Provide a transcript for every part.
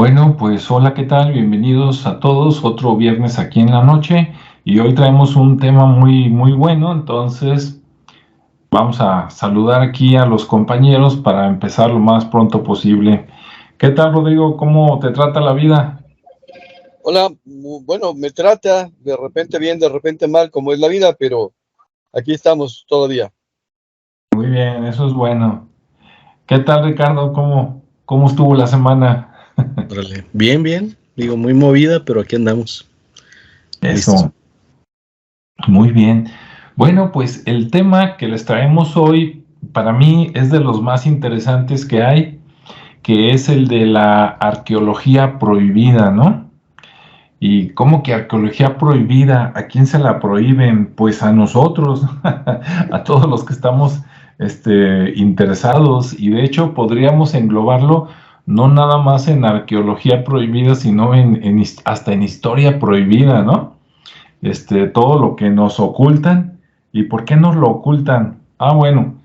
Bueno, pues hola, ¿qué tal? Bienvenidos a todos, otro viernes aquí en la noche y hoy traemos un tema muy bueno, entonces vamos a saludar aquí a los compañeros para empezar lo más pronto posible. ¿Qué tal, Rodrigo? ¿Cómo te trata la vida? Hola, bueno, me trata de repente bien, de repente mal, como es la vida, pero aquí estamos todavía. Muy bien, eso es bueno. ¿Qué tal, Ricardo? ¿Cómo estuvo la semana? Órale. Bien, bien. Digo, muy movida, pero aquí andamos. Listos. Eso, muy bien. Bueno, pues el tema que les traemos hoy para mí es de los más interesantes que hay, que es el de la arqueología prohibida, ¿no? ¿Y cómo que arqueología prohibida? ¿A quién se la prohíben? Pues a nosotros, a todos los que estamos interesados. Y de hecho podríamos englobarlo no nada más en arqueología prohibida, sino hasta en historia prohibida, ¿no? Todo lo que nos ocultan. ¿Y por qué nos lo ocultan? Ah, bueno,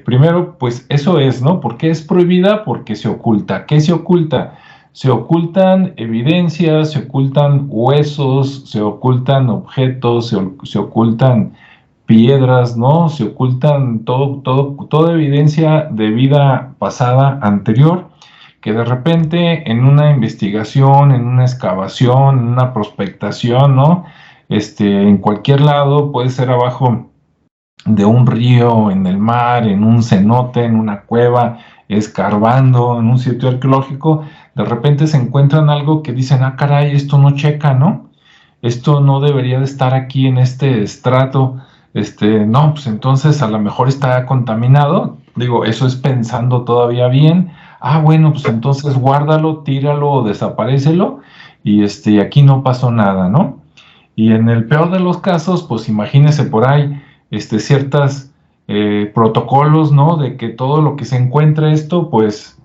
primero, pues eso es, ¿no? ¿Por qué es prohibida? Porque se oculta. ¿Qué se oculta? Se ocultan evidencias, se ocultan huesos, se ocultan objetos, se ocultan piedras, ¿no? Se ocultan toda evidencia de vida pasada anterior que de repente en una investigación, en una excavación, en una prospectación, ¿no? En cualquier lado, puede ser abajo de un río, en el mar, en un cenote, en una cueva, escarbando, en un sitio arqueológico, de repente se encuentran algo que dicen, ah, caray, esto no checa, ¿no? Esto no debería de estar aquí en este estrato, no, pues entonces a lo mejor está contaminado, digo, eso es pensando todavía bien, ah, bueno, pues entonces guárdalo, tíralo o desaparécelo, y aquí no pasó nada, ¿no? Y en el peor de los casos, pues imagínese por ahí, ciertas protocolos, ¿no? De que todo lo que se encuentre esto, pues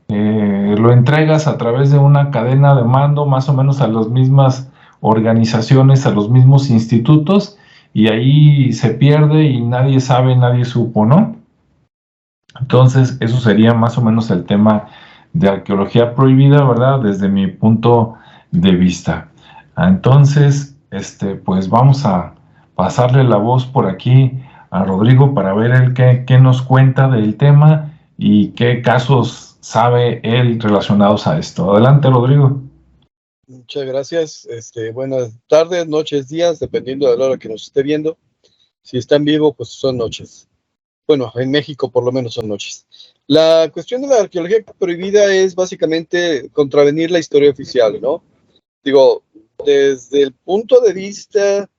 lo entregas a través de una cadena de mando, más o menos a las mismas organizaciones, a los mismos institutos, y ahí se pierde y nadie sabe, nadie supo, ¿no? Entonces, eso sería más o menos el tema de arqueología prohibida, ¿verdad? Desde mi punto de vista. Entonces, pues vamos a pasarle la voz por aquí a Rodrigo para ver él qué nos cuenta del tema y qué casos sabe él relacionados a esto. Adelante, Rodrigo. Muchas gracias. Buenas tardes, noches, días, dependiendo de la hora que nos esté viendo. Si está en vivo, pues son noches. Bueno, en México por lo menos son noches. La cuestión de la arqueología prohibida es básicamente contravenir la historia oficial, ¿no? Digo, desde el punto de vista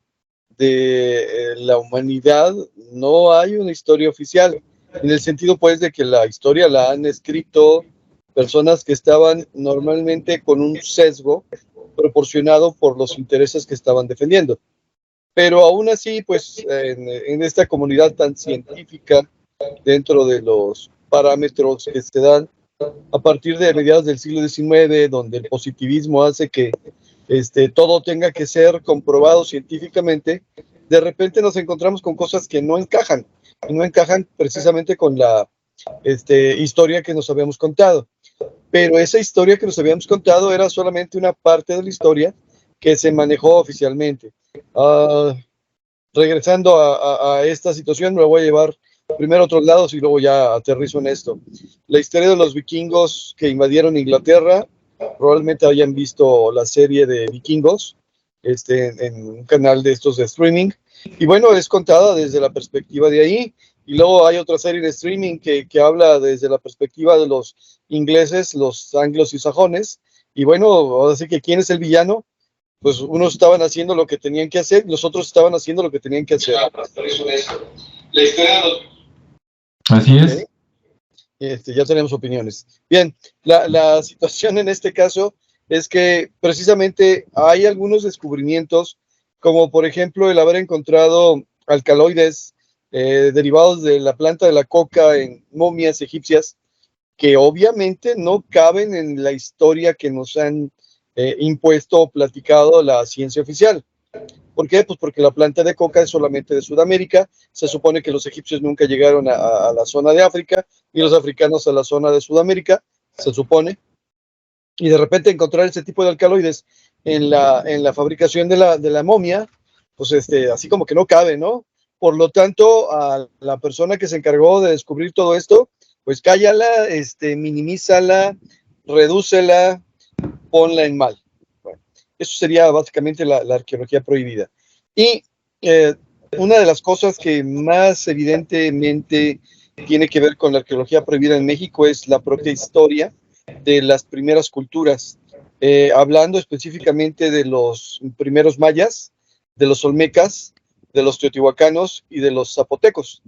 de la humanidad, no hay una historia oficial, en el sentido pues de que la historia la han escrito personas que estaban normalmente con un sesgo proporcionado por los intereses que estaban defendiendo. Pero aún así, pues en esta comunidad tan científica, dentro de los parámetros que se dan a partir de mediados del siglo XIX, donde el positivismo hace que todo tenga que ser comprobado científicamente, de repente nos encontramos con cosas que no encajan, y no encajan precisamente con la historia que nos habíamos contado. Pero esa historia que nos habíamos contado era solamente una parte de la historia que se manejó oficialmente. Uh, Regresando a esta situación, me voy a llevar primero a otros lados y luego ya aterrizo en esto. La historia de los vikingos que invadieron Inglaterra, probablemente hayan visto la serie de Vikingos en un canal de estos de streaming. Y bueno, es contada desde la perspectiva de ahí. Y luego hay otra serie de streaming que habla desde la perspectiva de los ingleses, los anglos y sajones. Y bueno, ahora sí que ¿quién es el villano? Pues unos estaban haciendo lo que tenían que hacer, los otros estaban haciendo lo que tenían que hacer. La historia de los... Así ¿Okay? es. Ya tenemos opiniones. Bien, la situación en este caso es que precisamente hay algunos descubrimientos, como por ejemplo el haber encontrado alcaloides derivados de la planta de la coca en momias egipcias, que obviamente no caben en la historia que nos han impuesto o platicado la ciencia oficial. ¿Por qué? Pues porque la planta de coca es solamente de Sudamérica. Se supone que los egipcios nunca llegaron a la zona de África y los africanos a la zona de Sudamérica, se supone. y de repente encontrar ese tipo de alcaloides en la fabricación de la momia, pues así como que no cabe, ¿no? Por lo tanto, a la persona que se encargó de descubrir todo esto, pues cállala, minimízala, redúcela, ponla en mal. Bueno, eso sería básicamente la arqueología prohibida. Y una de las cosas que más evidentemente tiene que ver con la arqueología prohibida en México es la propia historia de las primeras culturas. Hablando específicamente de los primeros mayas, de los olmecas, de los teotihuacanos y de los zapotecos.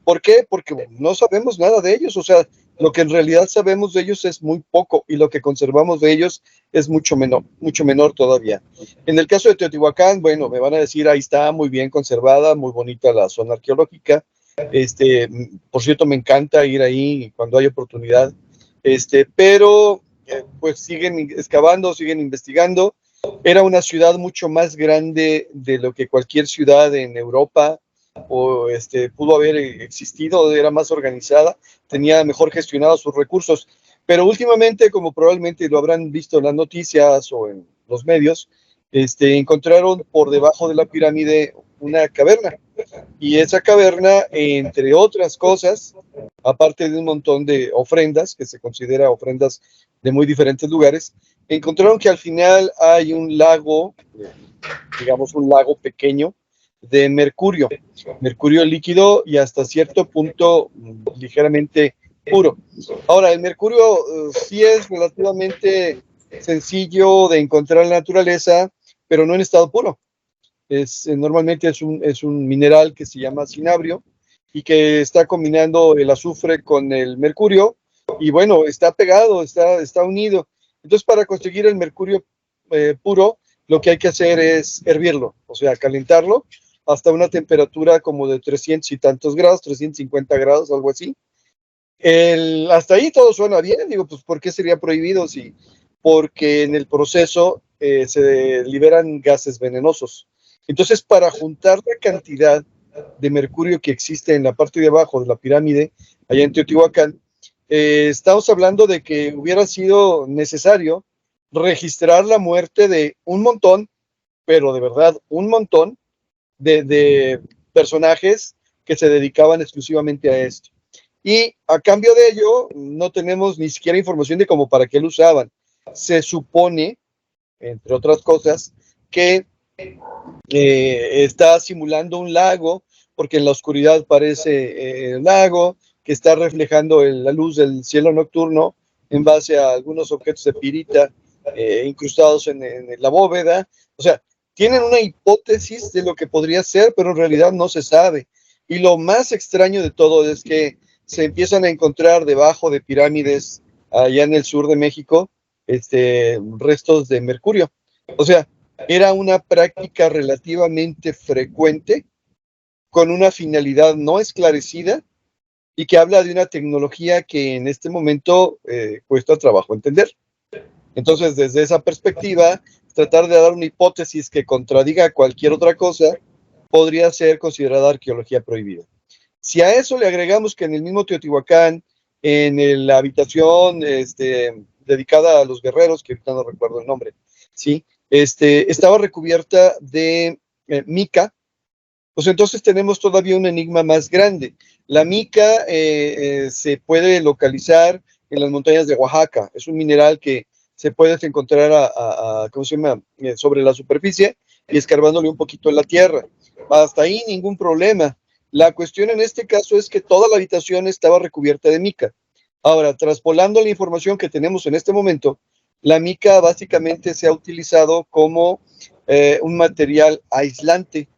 ¿Por qué? Porque bueno, no sabemos nada de ellos, o sea, lo que en realidad sabemos de ellos es muy poco y lo que conservamos de ellos es mucho menor todavía. En el caso de Teotihuacán, bueno, me van a decir, ahí está muy bien conservada, muy bonita la zona arqueológica. Por cierto, me encanta ir ahí cuando hay oportunidad, pero pues siguen excavando, siguen investigando. Era una ciudad mucho más grande de lo que cualquier ciudad en Europa o pudo haber existido, era más organizada, tenía mejor gestionados sus recursos. Pero últimamente, como probablemente lo habrán visto en las noticias o en los medios, encontraron por debajo de la pirámide una caverna. Y esa caverna, entre otras cosas, aparte de un montón de ofrendas, que se considera ofrendas de muy diferentes lugares, encontraron que al final hay un lago, digamos un lago pequeño, de mercurio líquido y hasta cierto punto ligeramente puro. Ahora, el mercurio sí es relativamente sencillo de encontrar en la naturaleza, pero no en estado puro. Normalmente es un mineral que se llama cinabrio y que está combinando el azufre con el mercurio y bueno, está pegado, está unido. Entonces, para conseguir el mercurio puro, lo que hay que hacer es hervirlo, o sea, calentarlo hasta una temperatura como de 300 y tantos grados, 350 grados, algo así. Hasta ahí todo suena bien, digo, pues ¿por qué sería prohibido? Sí, porque en el proceso se liberan gases venenosos. Entonces, para juntar la cantidad de mercurio que existe en la parte de abajo de la pirámide, allá en Teotihuacán, estamos hablando de que hubiera sido necesario registrar la muerte de un montón, pero de verdad, un montón de personajes que se dedicaban exclusivamente a esto. Y a cambio de ello, no tenemos ni siquiera información de cómo para qué lo usaban. Se supone, entre otras cosas, que está simulando un lago, porque en la oscuridad parece el lago, que está reflejando la luz del cielo nocturno en base a algunos objetos de pirita incrustados en la bóveda. O sea, tienen una hipótesis de lo que podría ser, pero en realidad no se sabe. Y lo más extraño de todo es que se empiezan a encontrar debajo de pirámides allá en el sur de México, restos de mercurio. O sea, era una práctica relativamente frecuente, con una finalidad no esclarecida y que habla de una tecnología que en este momento cuesta trabajo entender. Entonces, desde esa perspectiva, tratar de dar una hipótesis que contradiga cualquier otra cosa podría ser considerada arqueología prohibida. Si a eso le agregamos que en el mismo Teotihuacán, en la habitación dedicada a los guerreros, que ahorita no recuerdo el nombre, ¿sí? Estaba recubierta de mica, pues entonces tenemos todavía un enigma más grande. La mica se puede localizar en las montañas de Oaxaca, es un mineral que se puede encontrar ¿cómo se llama? Sobre la superficie y escarbándole un poquito en la tierra. Hasta ahí ningún problema. La cuestión en este caso es que toda la habitación estaba recubierta de mica. Ahora, traspolando la información que tenemos en este momento, la mica básicamente se ha utilizado como un material aislante.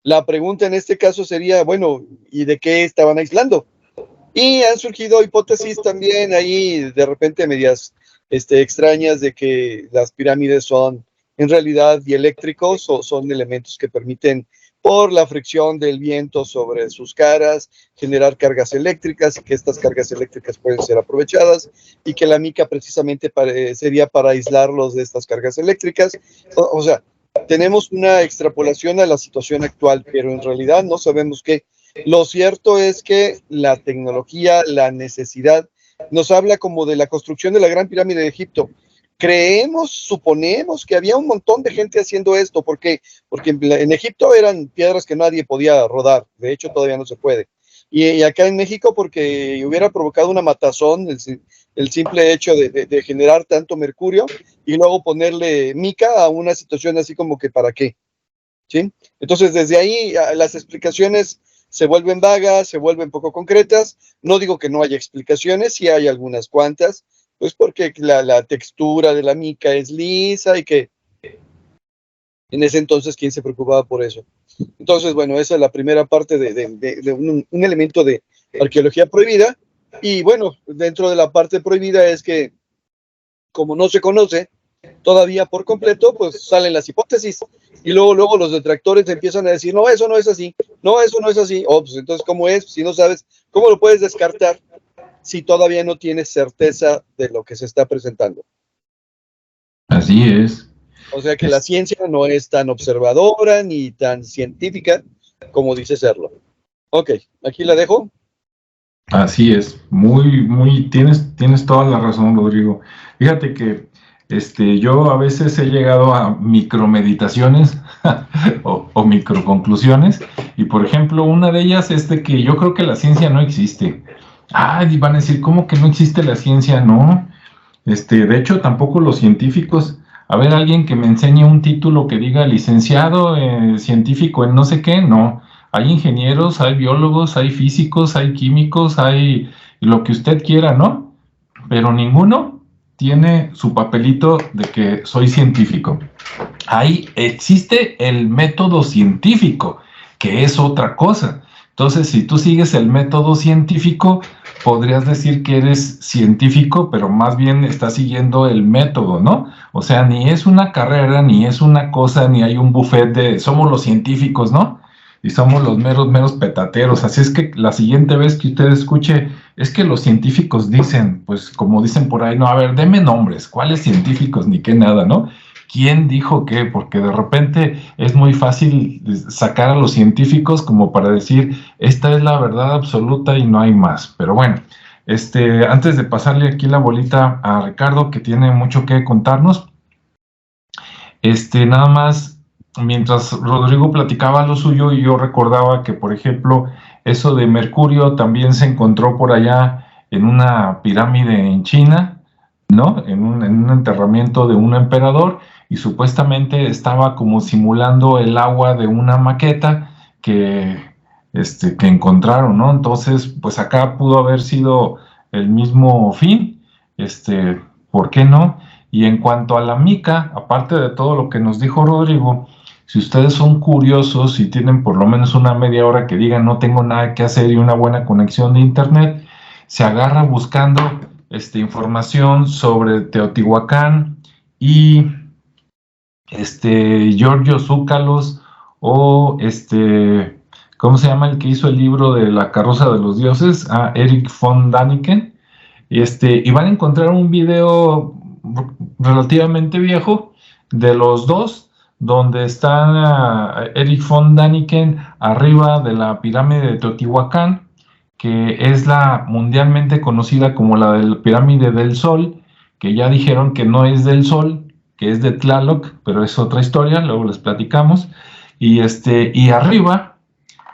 La pregunta en este caso sería, bueno, ¿y de qué estaban aislando? Y han surgido hipótesis también ahí de repente medias extrañas de que las pirámides son en realidad dieléctricos o son elementos que permiten, por la fricción del viento sobre sus caras, generar cargas eléctricas y que estas cargas eléctricas pueden ser aprovechadas y que la mica precisamente sería para aislarlos de estas cargas eléctricas. O sea, tenemos una extrapolación a la situación actual, pero en realidad no sabemos qué. Lo cierto es que la tecnología, la necesidad, nos habla como de la construcción de la Gran Pirámide de Egipto. suponemos que había un montón de gente haciendo esto, porque en Egipto eran piedras que nadie podía rodar, de hecho todavía no se puede. Y acá en México porque hubiera provocado una matazón el simple hecho de generar tanto mercurio y luego ponerle mica a una situación así como que ¿para qué? ¿Sí? Entonces desde ahí las explicaciones se vuelven vagas, se vuelven poco concretas. No digo que no haya explicaciones, sí hay algunas cuantas, pues porque la textura de la mica es lisa y que en ese entonces, ¿quién se preocupaba por eso? Entonces, bueno, esa es la primera parte de un elemento de arqueología prohibida. Y bueno, dentro de la parte prohibida es que, como no se conoce todavía por completo, pues salen las hipótesis. Y luego los detractores empiezan a decir, no, eso no es así, no, eso no es así. Oh, pues entonces, ¿cómo es? Si no sabes, ¿cómo lo puedes descartar si todavía no tienes certeza de lo que se está presentando? Así es. O sea que la ciencia no es tan observadora ni tan científica como dice serlo. Ok, aquí la dejo. Así es, tienes toda la razón, Rodrigo. Fíjate que yo a veces he llegado a micromeditaciones o microconclusiones, y por ejemplo, una de ellas es de que yo creo que la ciencia no existe. Ah, y van a decir, ¿cómo que no existe la ciencia? No, de hecho, tampoco los científicos. A ver, alguien que me enseñe un título que diga licenciado científico en no sé qué, no. Hay ingenieros, hay biólogos, hay físicos, hay químicos, hay lo que usted quiera, ¿no? Pero ninguno tiene su papelito de que soy científico. Ahí existe el método científico, que es otra cosa. Entonces, si tú sigues el método científico, podrías decir que eres científico, pero más bien estás siguiendo el método, ¿no? O sea, ni es una carrera, ni es una cosa, ni hay un buffet de somos los científicos, ¿no? Y somos los meros petateros. Así es que la siguiente vez que usted escuche, es que los científicos dicen, pues como dicen por ahí, no, a ver, deme nombres, ¿cuáles científicos? Ni qué nada, ¿no? ¿Quién dijo qué? Porque de repente es muy fácil sacar a los científicos como para decir, esta es la verdad absoluta y no hay más. Pero bueno, antes de pasarle aquí la bolita a Ricardo, que tiene mucho que contarnos, nada más, mientras Rodrigo platicaba lo suyo, y yo recordaba que, por ejemplo, eso de Mercurio también se encontró por allá en una pirámide en China, ¿no? En un enterramiento de un emperador, y supuestamente estaba como simulando el agua de una maqueta que encontraron, ¿no? Entonces, pues acá pudo haber sido el mismo fin, ¿por qué no? Y en cuanto a la mica, aparte de todo lo que nos dijo Rodrigo, si ustedes son curiosos y tienen por lo menos una media hora que digan no tengo nada que hacer y una buena conexión de internet, se agarra buscando información sobre Teotihuacán y Giorgio Zúcalos o ¿cómo se llama el que hizo el libro de La carroza de los dioses? Ah, Eric von Daniken. Y van a encontrar un video relativamente viejo de los dos, donde está Eric von Daniken arriba de la pirámide de Teotihuacán, que es la mundialmente conocida como la de la pirámide del Sol, que ya dijeron que no es del Sol, que es de Tlaloc, pero es otra historia, luego les platicamos. Y arriba,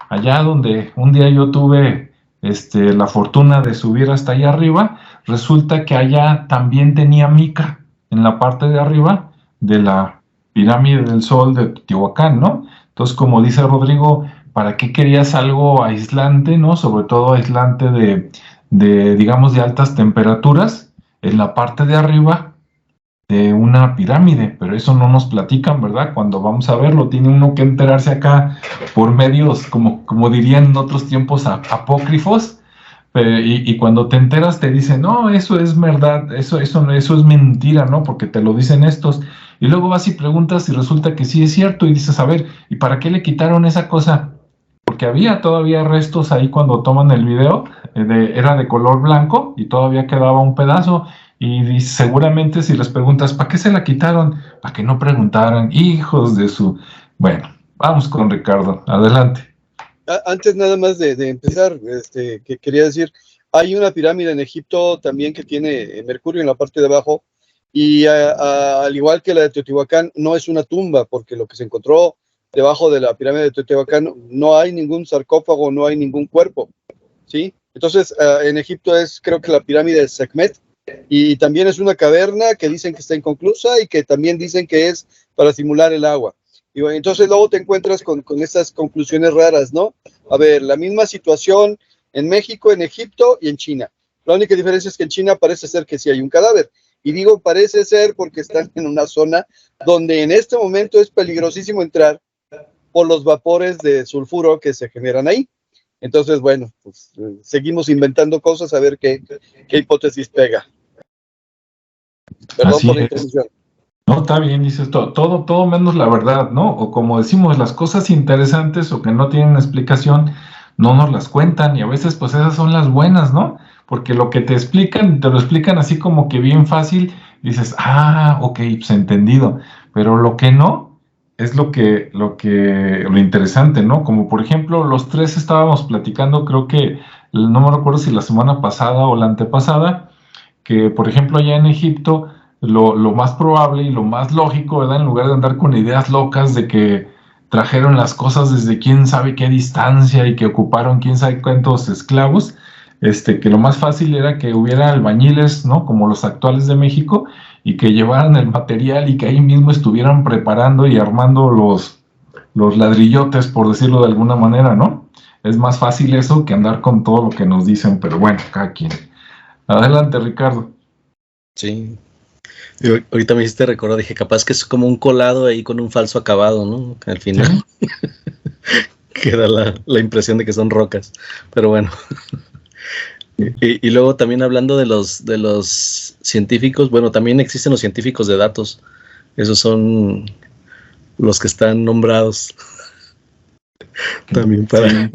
allá donde un día yo tuve la fortuna de subir hasta allá arriba, resulta que allá también tenía mica en la parte de arriba de la pirámide del Sol de Teotihuacán, ¿no? Entonces, como dice Rodrigo, ¿para qué querías algo aislante, ¿no? Sobre todo aislante digamos, de altas temperaturas en la parte de arriba de una pirámide, pero eso no nos platican, ¿verdad? Cuando vamos a verlo, tiene uno que enterarse acá por medios, como dirían en otros tiempos, apócrifos, y cuando te enteras te dicen, no, eso es verdad, eso es mentira, ¿no? Porque te lo dicen estos, y luego vas y preguntas y resulta que sí es cierto, y dices, a ver, ¿y para qué le quitaron esa cosa? Porque había todavía restos ahí cuando toman el video, era de color blanco y todavía quedaba un pedazo. Y seguramente si les preguntas, ¿para qué se la quitaron? Para que no preguntaran, hijos de su... Bueno, vamos con Ricardo, adelante. Antes nada más de empezar, que quería decir, hay una pirámide en Egipto también que tiene Mercurio en la parte de abajo, Y al igual que la de Teotihuacán, no es una tumba, porque lo que se encontró debajo de la pirámide de Teotihuacán no hay ningún sarcófago, no hay ningún cuerpo, ¿sí? Entonces, en Egipto es, creo que la pirámide de Sekhmet, y también es una caverna que dicen que está inconclusa y que también dicen que es para simular el agua. Y bueno, entonces luego te encuentras con estas conclusiones raras, ¿no? A ver, la misma situación en México, en Egipto y en China. La única diferencia es que en China parece ser que sí hay un cadáver. Y digo parece ser porque están en una zona donde en este momento es peligrosísimo entrar por los vapores de sulfuro que se generan ahí. Entonces, bueno, pues seguimos inventando cosas a ver qué hipótesis pega. Perdón Así por la es. interrupción. No, está bien, dices todo menos la verdad, ¿no? O como decimos, las cosas interesantes o que no tienen explicación, no nos las cuentan y a veces pues esas son las buenas, ¿no? Porque lo que te explican, te lo explican así como que bien fácil, dices, ok, pues entendido, pero lo que no es lo interesante, ¿no? Como por ejemplo, los tres estábamos platicando, creo que, no me recuerdo si la semana pasada o la antepasada, que por ejemplo allá en Egipto, lo más probable y lo más lógico, ¿verdad? En lugar de andar con ideas locas de que trajeron las cosas desde quién sabe qué distancia y que ocuparon quién sabe cuántos esclavos, que lo más fácil era que hubiera albañiles, ¿no? Como los actuales de México, y que llevaran el material y que ahí mismo estuvieran preparando y armando los ladrillotes, por decirlo de alguna manera, ¿no? Es más fácil eso que andar con todo lo que nos dicen, pero bueno, cada quien. Adelante, Ricardo. Sí. Y ahorita me hiciste recordar, dije, capaz que es como un colado ahí con un falso acabado, ¿no? Al final queda la impresión de que son rocas. Pero bueno. Y luego también hablando de los científicos, bueno, también existen los científicos de datos. Esos son los que están nombrados. También para... Sí.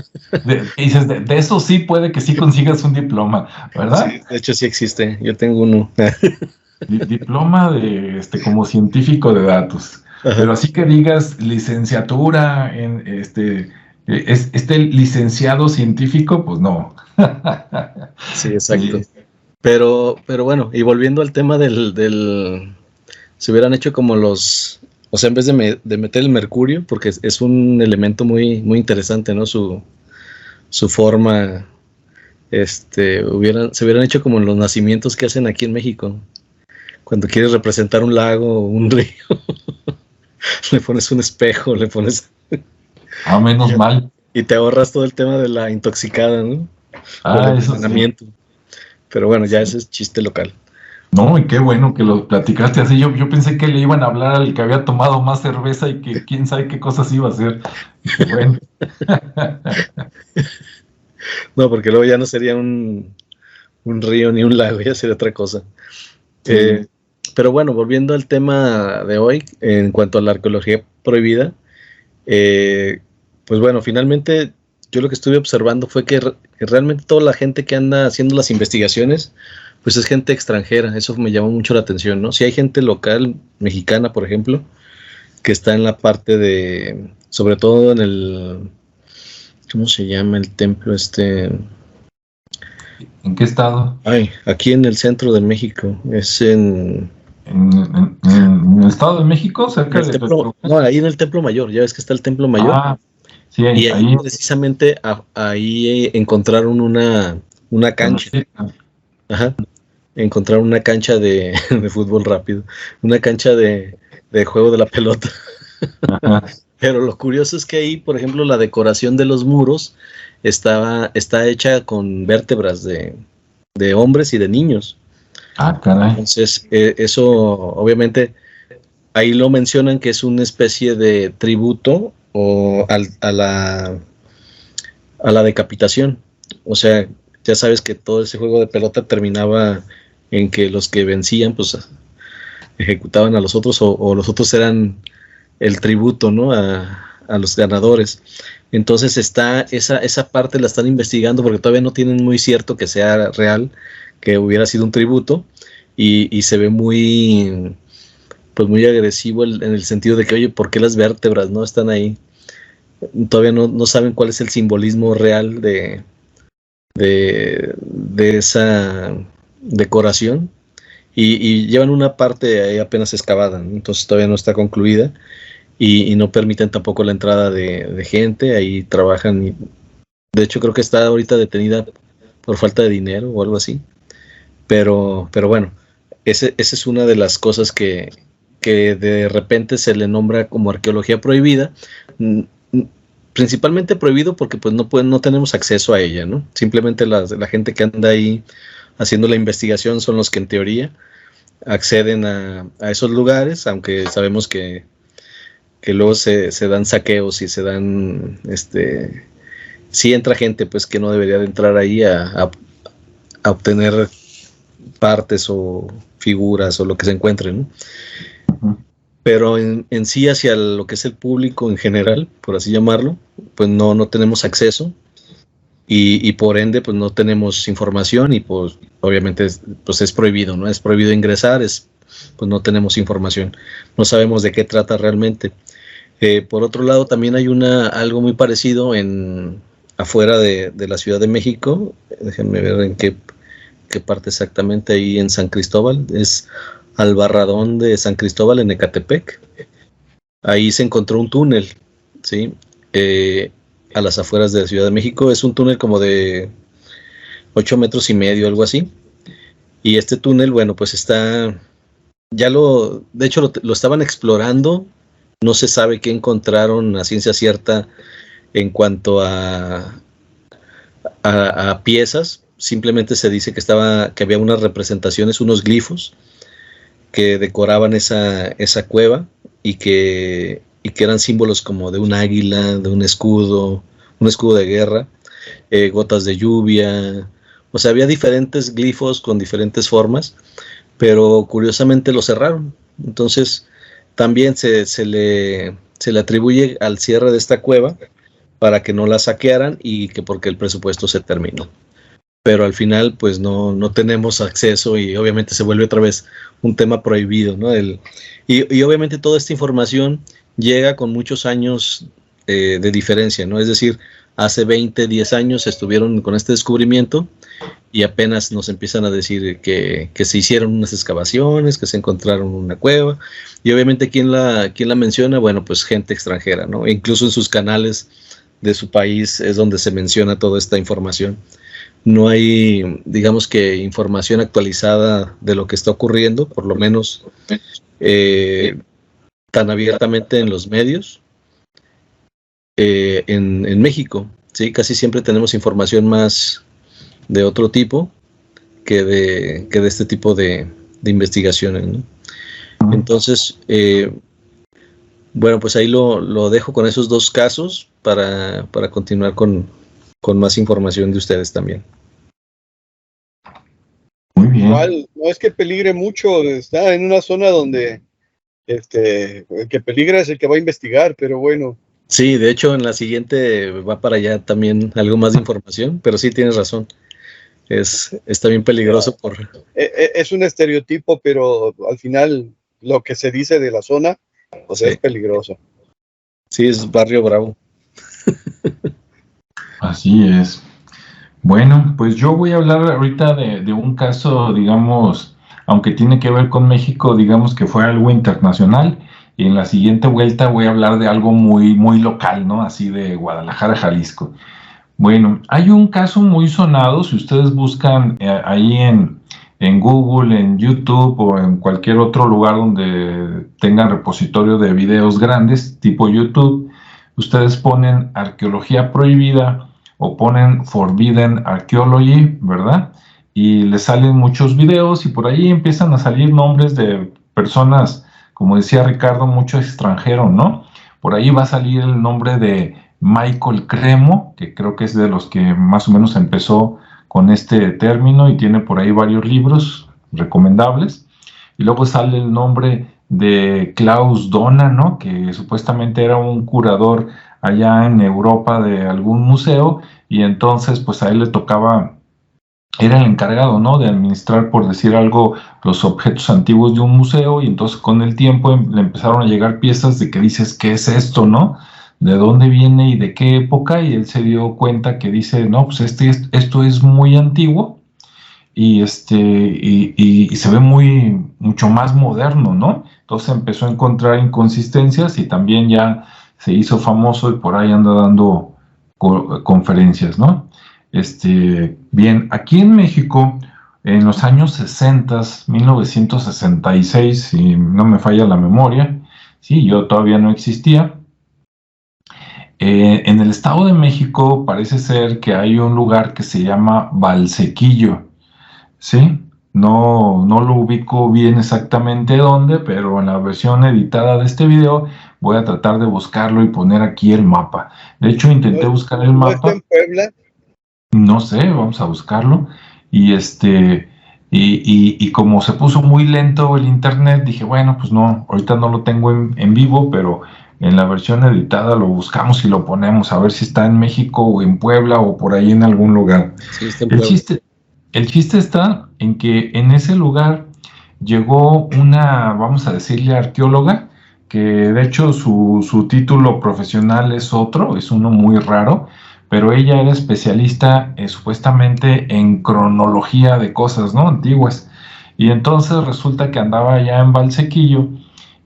Dices, de eso sí puede que sí consigas un diploma, ¿verdad? Sí, de hecho sí existe, yo tengo uno. Diploma de como científico de datos. Ajá. Pero así que digas licenciatura en licenciado científico, pues no. Sí, exacto. Sí. Pero bueno, y volviendo al tema del se hubieran hecho como los, o sea, en vez de meter el mercurio, porque es un elemento muy, muy interesante, ¿no? Su forma, se hubieran hecho como los nacimientos que hacen aquí en México. Cuando quieres representar un lago o un río, le pones un espejo, le pones... Menos mal. Y te ahorras todo el tema de la intoxicada, ¿no? El Eso entrenamiento. Sí. Pero bueno, ya ese es chiste local. No, y qué bueno que lo platicaste así. Yo pensé que le iban a hablar al que había tomado más cerveza y que quién sabe qué cosas iba a hacer. Dije, bueno. No, porque luego ya no sería un río ni un lago, ya sería otra cosa. Sí. Pero bueno, volviendo al tema de hoy, en cuanto a la arqueología prohibida, pues bueno, finalmente yo lo que estuve observando fue que realmente toda la gente que anda haciendo las investigaciones, pues es gente extranjera. Eso me llamó mucho la atención, ¿no? Si hay gente local, mexicana, por ejemplo, que está en la parte de, sobre todo en el, ¿cómo se llama el templo ¿En qué estado? Aquí en el centro de México, es en el Estado de México, cerca de... No, ahí en el Templo Mayor, ya ves que está el Templo Mayor. Sí, y ahí precisamente ahí encontraron una cancha. Ajá. Encontraron una cancha de fútbol rápido, una cancha de juego de la pelota. Ajá. Pero lo curioso es que ahí, por ejemplo, la decoración de los muros está hecha con vértebras de hombres y de niños. Caray. Entonces, eso obviamente ahí lo mencionan que es una especie de tributo o a la decapitación. O sea, ya sabes que todo ese juego de pelota terminaba en que los que vencían pues ejecutaban a los otros o los otros eran el tributo, ¿no? A los ganadores. Entonces esa parte la están investigando porque todavía no tienen muy cierto que sea real, que hubiera sido un tributo y se ve muy, pues muy agresivo en el sentido de que, oye, ¿por qué las vértebras no están ahí? Todavía no saben cuál es el simbolismo real de esa decoración y llevan una parte ahí apenas excavada, ¿no? Entonces todavía no está concluida y no permiten tampoco la entrada de gente, ahí trabajan. De hecho creo que está ahorita detenida por falta de dinero o algo así, pero bueno, esa es una de las cosas que de repente se le nombra como arqueología prohibida, principalmente prohibido porque pues no tenemos acceso a ella, ¿no? Simplemente la gente que anda ahí haciendo la investigación son los que en teoría acceden a esos lugares, aunque sabemos que luego se dan saqueos y se dan, sí entra gente pues que no debería de entrar ahí a obtener partes o figuras o lo que se encuentre, ¿no? Pero en sí hacia lo que es el público en general, por así llamarlo, pues no tenemos acceso y por ende pues no tenemos información y pues obviamente pues es prohibido, ¿no? Es prohibido ingresar, pues no tenemos información, no sabemos de qué trata realmente. Por otro lado también hay algo muy parecido afuera de la Ciudad de México, déjenme ver en qué parte exactamente, ahí en San Cristóbal, es al Barradón de San Cristóbal en Ecatepec. Ahí se encontró un túnel, ¿sí? A las afueras de la Ciudad de México. Es un túnel como de 8 metros y medio, algo así. Y este túnel, bueno, pues está, de hecho lo estaban explorando, no se sabe qué encontraron a ciencia cierta en cuanto a piezas. Simplemente se dice que había unas representaciones, unos glifos que decoraban esa cueva y que eran símbolos como de un águila, de un escudo de guerra, gotas de lluvia. O sea, había diferentes glifos con diferentes formas, pero curiosamente lo cerraron. Entonces también se le atribuye al cierre de esta cueva para que no la saquearan y que porque el presupuesto se terminó. Pero al final pues no tenemos acceso y obviamente se vuelve otra vez un tema prohibido, ¿no? Y obviamente toda esta información llega con muchos años de diferencia, ¿no? Es decir, hace 20, 10 años estuvieron con este descubrimiento y apenas nos empiezan a decir que se hicieron unas excavaciones, que se encontraron una cueva, y obviamente ¿quién la menciona? Bueno, pues gente extranjera, ¿no? E incluso en sus canales de su país es donde se menciona toda esta información. No hay, digamos que, información actualizada de lo que está ocurriendo, por lo menos tan abiertamente en los medios. En México, ¿sí? Casi siempre tenemos información más de otro tipo que de este tipo de investigaciones, ¿no? Entonces, bueno, pues ahí lo dejo con esos dos casos para continuar con más información de ustedes también. Muy bien. Igual, no es que peligre mucho, está en una zona donde el que peligra es el que va a investigar, pero bueno. Sí, de hecho en la siguiente va para allá también algo más de información, pero sí tienes razón. Está bien peligroso Es un estereotipo, pero al final lo que se dice de la zona, pues sí, es peligroso. Sí, es barrio bravo. Así es. Bueno, pues yo voy a hablar ahorita de un caso, digamos, aunque tiene que ver con México, digamos que fue algo internacional, y en la siguiente vuelta voy a hablar de algo muy, muy local, ¿no? Así de Guadalajara, Jalisco. Bueno, hay un caso muy sonado, si ustedes buscan ahí en Google, en YouTube o en cualquier otro lugar donde tengan repositorio de videos grandes, tipo YouTube, ustedes ponen arqueología prohibida o ponen Forbidden Archaeology, ¿verdad? Y les salen muchos videos y por ahí empiezan a salir nombres de personas, como decía Ricardo, mucho extranjero, ¿no? Por ahí va a salir el nombre de Michael Cremo, que creo que es de los que más o menos empezó con este término y tiene por ahí varios libros recomendables. Y luego sale el nombre de Klaus Dona, ¿no? Que supuestamente era un curador allá en Europa de algún museo y entonces pues a él le tocaba, era el encargado, ¿no? De administrar, por decir algo, los objetos antiguos de un museo y entonces con el tiempo le empezaron a llegar piezas de que dices, ¿qué es esto, no? ¿De dónde viene y de qué época? Y él se dio cuenta que dice, no, pues esto es muy antiguo y se ve mucho más moderno, ¿no? Entonces empezó a encontrar inconsistencias y también ya se hizo famoso y por ahí anda dando conferencias, ¿no? Bien, aquí en México, en los años 60, 1966, si no me falla la memoria, sí, yo todavía no existía. En el Estado de México parece ser que hay un lugar que se llama Valsequillo, ¿sí? No lo ubico bien exactamente dónde, pero en la versión editada de este video voy a tratar de buscarlo y poner aquí el mapa. De hecho, intenté buscar el ¿No está mapa, en Puebla? no sé, vamos a buscarlo. Y y como se puso muy lento el internet, dije, bueno, pues no, ahorita no lo tengo en vivo, pero en la versión editada lo buscamos y lo ponemos a ver si está en México o en Puebla o por ahí en algún lugar. Sí, está en El Puebla. chiste, el chiste está en que en ese lugar llegó una, vamos a decirle, arqueóloga, que de hecho su título profesional es otro, es uno muy raro, pero ella era especialista supuestamente en cronología de cosas, ¿no? Antiguas. Y entonces resulta que andaba allá en Valsequillo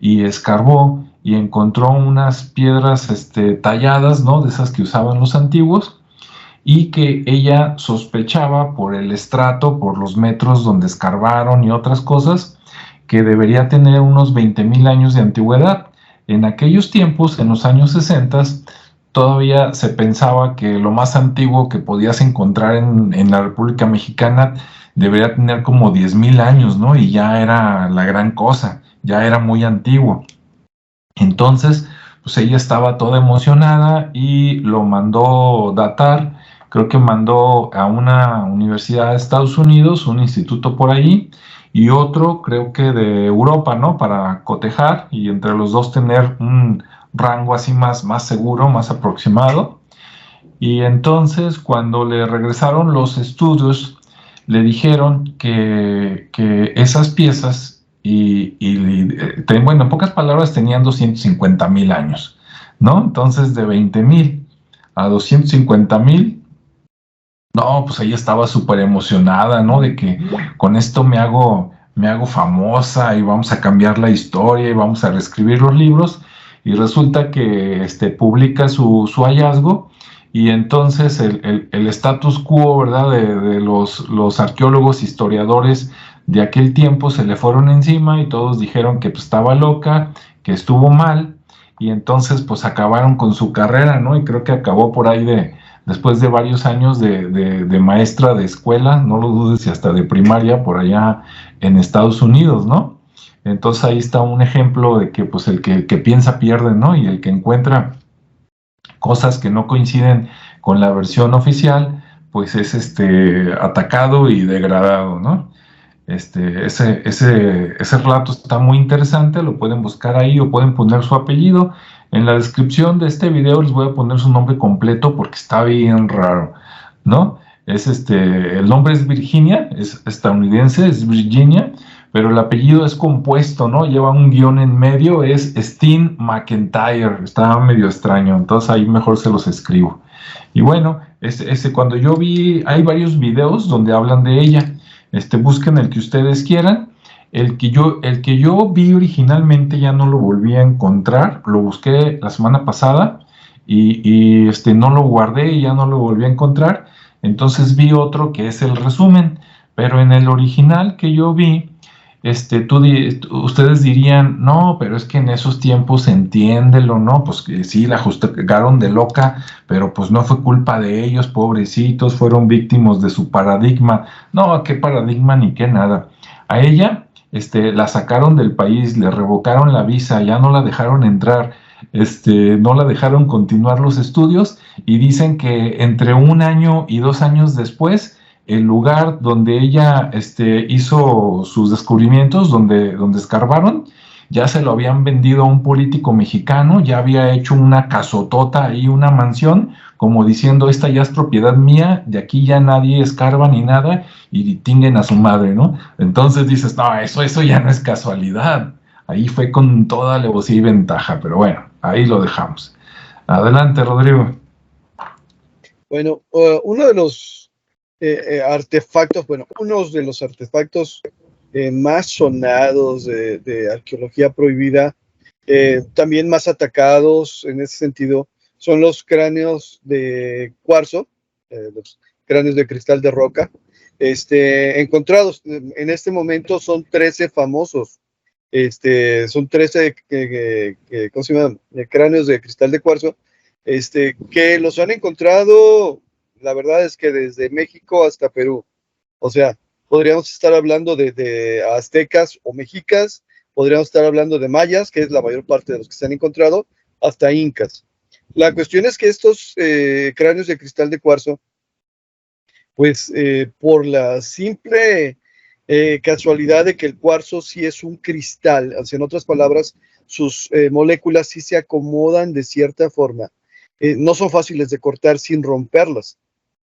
y escarbó y encontró unas piedras talladas, ¿no? De esas que usaban los antiguos y que ella sospechaba por el estrato, por los metros donde escarbaron y otras cosas, que debería tener unos 20,000 años de antigüedad. En aquellos tiempos, en los años 60, todavía se pensaba que lo más antiguo que podías encontrar en la República Mexicana debería tener como 10,000 años, ¿no? Y ya era la gran cosa, ya era muy antiguo. Entonces, pues ella estaba toda emocionada y lo mandó datar. Creo que mandó a una universidad de Estados Unidos, un instituto por ahí, y otro, creo que de Europa, ¿no? Para cotejar y entre los dos tener un rango así más seguro, más aproximado. Y entonces, cuando le regresaron los estudios, le dijeron que esas piezas, bueno, en pocas palabras, tenían 250,000 años, ¿no? Entonces, de 20,000 a 250,000, no, pues ella estaba súper emocionada, ¿no? De que con esto me hago famosa y vamos a cambiar la historia y vamos a reescribir los libros. Y resulta que publica su hallazgo y entonces el status quo, ¿verdad? De los arqueólogos, historiadores de aquel tiempo se le fueron encima y todos dijeron que pues, estaba loca, que estuvo mal y entonces pues acabaron con su carrera, ¿no? Y creo que acabó por ahí después de varios años de maestra de escuela, no lo dudes, y hasta de primaria por allá en Estados Unidos, ¿no? Entonces ahí está un ejemplo de que pues el que piensa pierde, ¿no? Y el que encuentra cosas que no coinciden con la versión oficial, pues es atacado y degradado, ¿no? Ese relato está muy interesante, lo pueden buscar ahí o pueden poner su apellido. En la descripción de este video les voy a poner su nombre completo porque está bien raro, ¿no? El nombre es Virginia, es estadounidense, es Virginia, pero el apellido es compuesto, ¿no? Lleva un guión en medio, es Steen McIntyre, está medio extraño, entonces ahí mejor se los escribo. Y bueno, cuando yo vi, hay varios videos donde hablan de ella. Busquen el que ustedes quieran. El que yo vi originalmente ya no lo volví a encontrar, lo busqué la semana pasada y no lo guardé y ya no lo volví a encontrar. Entonces vi otro que es el resumen, pero en el original que yo vi, ustedes dirían, no, pero es que en esos tiempos entiéndelo, ¿no? Pues que sí, la juzgaron de loca, pero pues no fue culpa de ellos, pobrecitos, fueron víctimas de su paradigma. No, qué paradigma ni qué nada. A ella, la sacaron del país, le revocaron la visa, ya no la dejaron entrar, no la dejaron continuar los estudios y dicen que entre 1 año y 2 años después, el lugar donde ella hizo sus descubrimientos, donde escarbaron, ya se lo habían vendido a un político mexicano, ya había hecho una casotota ahí, una mansión, como diciendo, esta ya es propiedad mía, de aquí ya nadie escarba ni nada, y tinguen a su madre, ¿no? Entonces dices, no, eso ya no es casualidad, ahí fue con toda alevosía y ventaja, pero bueno, ahí lo dejamos. Adelante, Rodrigo. Bueno, uno de los artefactos, bueno, uno de los artefactos más sonados de arqueología prohibida, también más atacados en ese sentido, son los cráneos de cuarzo, los cráneos de cristal de roca, encontrados. En este momento son 13 famosos. Son 13 ¿cómo se llama? Cráneos de cristal de cuarzo, que los han encontrado, la verdad es que desde México hasta Perú. O sea, podríamos estar hablando de aztecas o mexicas, podríamos estar hablando de mayas, que es la mayor parte de los que se han encontrado, hasta incas. La cuestión es que estos cráneos de cristal de cuarzo, pues por la simple casualidad de que el cuarzo sí es un cristal, o sea, en otras palabras, sus moléculas sí se acomodan de cierta forma. No son fáciles de cortar sin romperlas.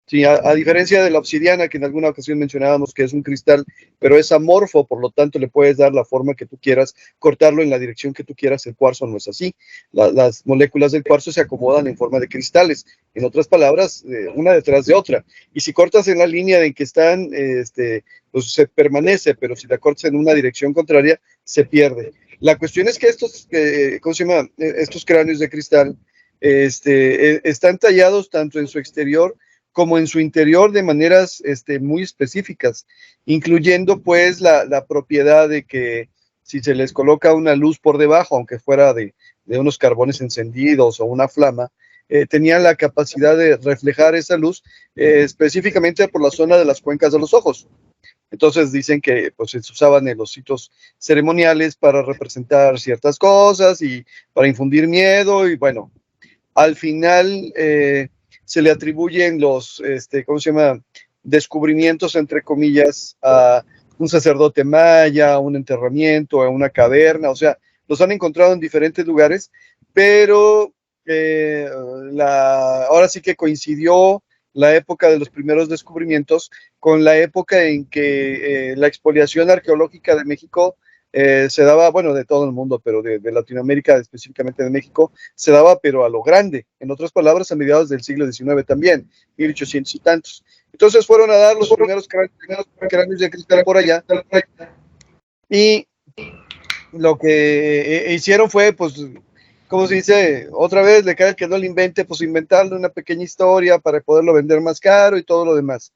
Sí, a diferencia de la obsidiana, que en alguna ocasión mencionábamos que es un cristal, pero es amorfo, por lo tanto le puedes dar la forma que tú quieras, cortarlo en la dirección que tú quieras. El cuarzo no es así. Las moléculas del cuarzo se acomodan en forma de cristales, en otras palabras, una detrás de otra. Y si cortas en la línea en que están, pues se permanece, pero si la cortas en una dirección contraria, se pierde. La cuestión es que estos, ¿cómo se llama? Estos cráneos de cristal están tallados tanto en su exterior como en su interior de maneras muy específicas, incluyendo pues la propiedad de que si se les coloca una luz por debajo, aunque fuera de unos carbones encendidos o una flama, tenían la capacidad de reflejar esa luz específicamente por la zona de las cuencas de los ojos. Entonces dicen que pues, se usaban en los sitios ceremoniales para representar ciertas cosas y para infundir miedo, y bueno, al final se le atribuyen los, ¿cómo se llama? Descubrimientos, entre comillas, a un sacerdote maya, a un enterramiento, a una caverna, o sea, los han encontrado en diferentes lugares, pero ahora sí que coincidió la época de los primeros descubrimientos con la época en que la expoliación arqueológica de México se daba, bueno, de todo el mundo, pero de Latinoamérica, específicamente de México, se daba, pero a lo grande. En otras palabras, a mediados del siglo XIX también, 1800 y tantos. Entonces fueron a dar los primeros cráneos de cristal por allá, y lo que hicieron fue, pues, como se dice, otra vez le cae el que no le invente, pues inventarle una pequeña historia para poderlo vender más caro y todo lo demás.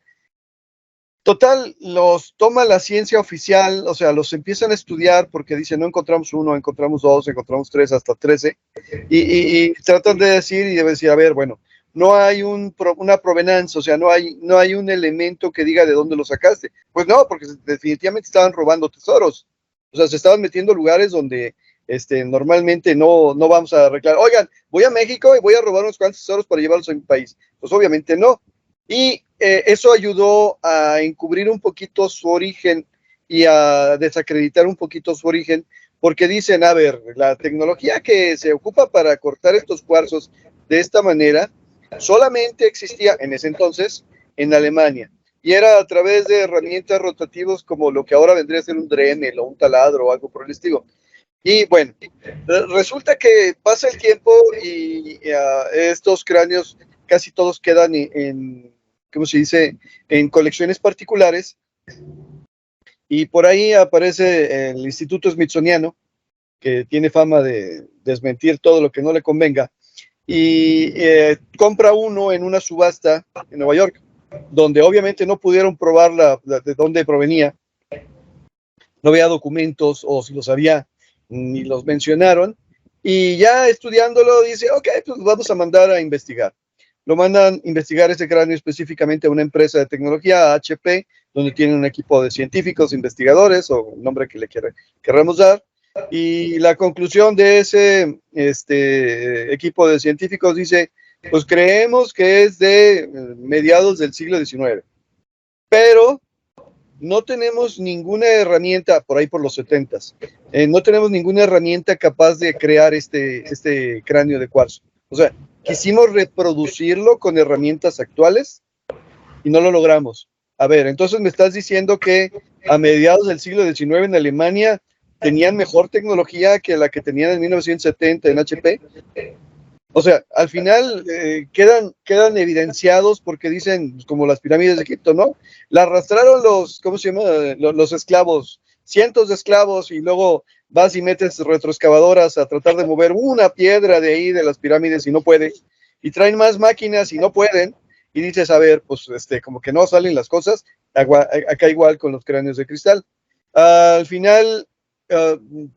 Total, los toma la ciencia oficial, o sea, los empiezan a estudiar porque dicen, no encontramos uno, encontramos dos, encontramos tres, hasta 13, y tratan de decir y deben decir, a ver, bueno, no hay una provenancia, o sea, no hay un elemento que diga de dónde lo sacaste. Pues no, porque definitivamente estaban robando tesoros, o sea, se estaban metiendo lugares donde normalmente no vamos a reclamar, oigan, voy a México y voy a robar unos cuantos tesoros para llevarlos a mi país. Pues obviamente no. Y eso ayudó a encubrir un poquito su origen y a desacreditar un poquito su origen, porque dicen, a ver, la tecnología que se ocupa para cortar estos cuarzos de esta manera solamente existía en ese entonces en Alemania, y era a través de herramientas rotativas como lo que ahora vendría a ser un Dremel o un taladro o algo por el estilo. Y bueno, resulta que pasa el tiempo y estos cráneos casi todos quedan en ¿cómo se dice?, en colecciones particulares, y por ahí aparece el Instituto Smithsoniano, que tiene fama de desmentir todo lo que no le convenga, y compra uno en una subasta en Nueva York, donde obviamente no pudieron probar de dónde provenía, no había documentos, o si los había, ni los mencionaron, y ya estudiándolo dice, ok, pues vamos a mandar a investigar. Lo mandan a investigar ese cráneo específicamente a una empresa de tecnología, HP, donde tienen un equipo de científicos, investigadores, o el nombre que le queramos dar. Y la conclusión de ese equipo de científicos dice, pues creemos que es de mediados del siglo XIX, pero no tenemos ninguna herramienta, por ahí por los 70s, no tenemos ninguna herramienta capaz de crear este cráneo de cuarzo. O sea, quisimos reproducirlo con herramientas actuales y no lo logramos. A ver, entonces me estás diciendo que a mediados del siglo XIX en Alemania tenían mejor tecnología que la que tenían en 1970 en HP. O sea, al final quedan evidenciados porque dicen, pues, como las pirámides de Egipto, ¿no? La arrastraron los, ¿cómo se llama? Los esclavos, cientos de esclavos, y luego vas y metes retroexcavadoras a tratar de mover una piedra de ahí de las pirámides y no puede, y traen más máquinas y no pueden, y dices, a ver, pues como que no salen las cosas, acá igual con los cráneos de cristal. Al final